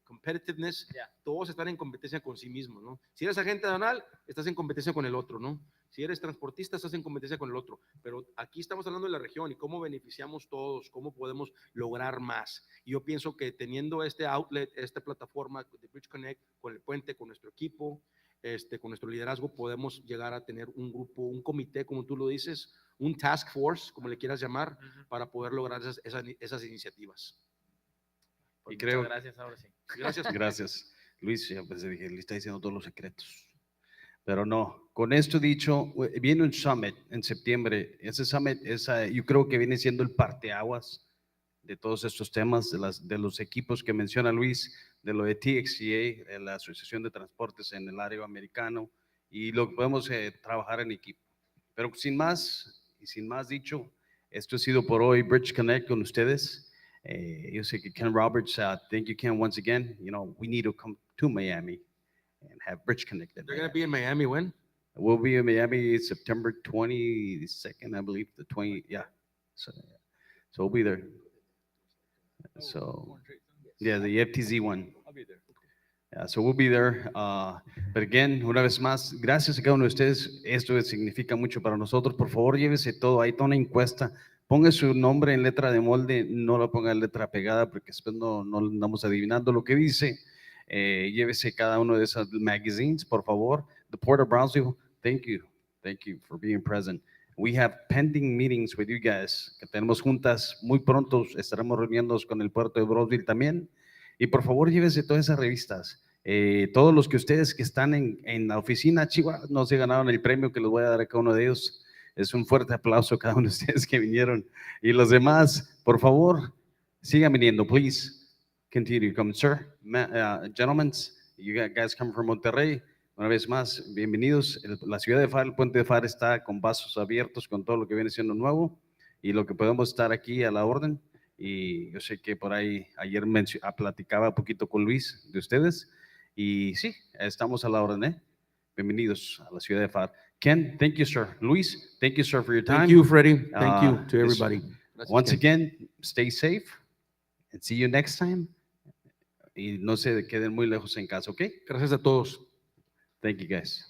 B: competitiveness, todos están en competencia con sí mismos, ¿no? Si eres agente aduanal, estás en competencia con el otro, ¿no? Si eres transportista, estás en competencia con el otro. Pero aquí estamos hablando de la región y cómo beneficiamos todos, cómo podemos lograr más. Y yo pienso que teniendo este outlet, esta plataforma de BridgeConnect, con el puente, con nuestro equipo, con nuestro liderazgo, podemos llegar a tener un grupo, un comité, como tú lo dices, un task force, como le quieras llamar, para poder lograr esas iniciativas.
F: Pues
A: Y creo-
F: muchas gracias, ahora sí.
B: Gracias.
A: Gracias, Luis. Ya pensé, dije, le está diciendo todos los secretos. Pero no, con esto dicho, viene un summit en septiembre. Ese summit yo creo que viene siendo el parteaguas de todos estos temas, de los equipos que menciona Luis, de lo de TXCA, de la Asociación de Transportes en el área americano, y lo que podemos trabajar en equipo. Pero sin más, y sin más dicho, esto ha sido por hoy BridgeConnect con ustedes. Yo sé que Ken Roberts, thank you, Ken, once again. You know, we need to come to Miami and have BridgeConnect.
B: They're going to be in Miami when?
A: We'll be in Miami September 22nd, I believe, the 20, yeah. So we'll be there. So,
C: Corn Trade Center?
A: yeah, the FTZ one.
C: I'll be there.
A: Yeah, so we'll be there. But again, una vez más, gracias a cada uno de ustedes. Esto significa mucho para nosotros. Por favor, llévese todo. Hay toda una encuesta. Ponga su nombre en letra de molde, no lo ponga en letra pegada, porque después no andamos adivinando lo que dice. Llévese cada uno de esas magazines, por favor. The Port of Brownsville, thank you. Thank you for being present. We have pending meetings with you guys, que tenemos juntas muy pronto. Estaremos reuniéndonos con el puerto de Brownsville también. Y por favor, llévese todas esas revistas. Todos los que ustedes que están en la oficina, Chihuahua, no se ganaron el premio que les voy a dar a cada uno de ellos. Es un fuerte aplauso a cada uno de ustedes que vinieron. Y los demás, por favor, sigan viniendo, please. Continue to come, sir. Gentlemen, you guys come from Monterrey. Una vez más, bienvenidos. La ciudad de Pharr, el puente de Pharr está con vasos abiertos con todo lo que viene siendo nuevo y lo que podemos estar aquí a la orden. Y yo sé que por ahí ayer platicaba un poquito con Luis de ustedes. Y sí, estamos a la orden, ¿eh? Bienvenidos a la ciudad de Pharr. Ken, thank you, sir. Luis, thank you, sir, for your time.
B: Thank you, Freddie. Thank you to
A: this-
B: everybody. Gracias,
A: Once
B: Ken.
A: again, stay safe and see you next time. Y no se queden muy lejos en casa, ¿ok?
B: Gracias a todos.
A: Thank you, guys.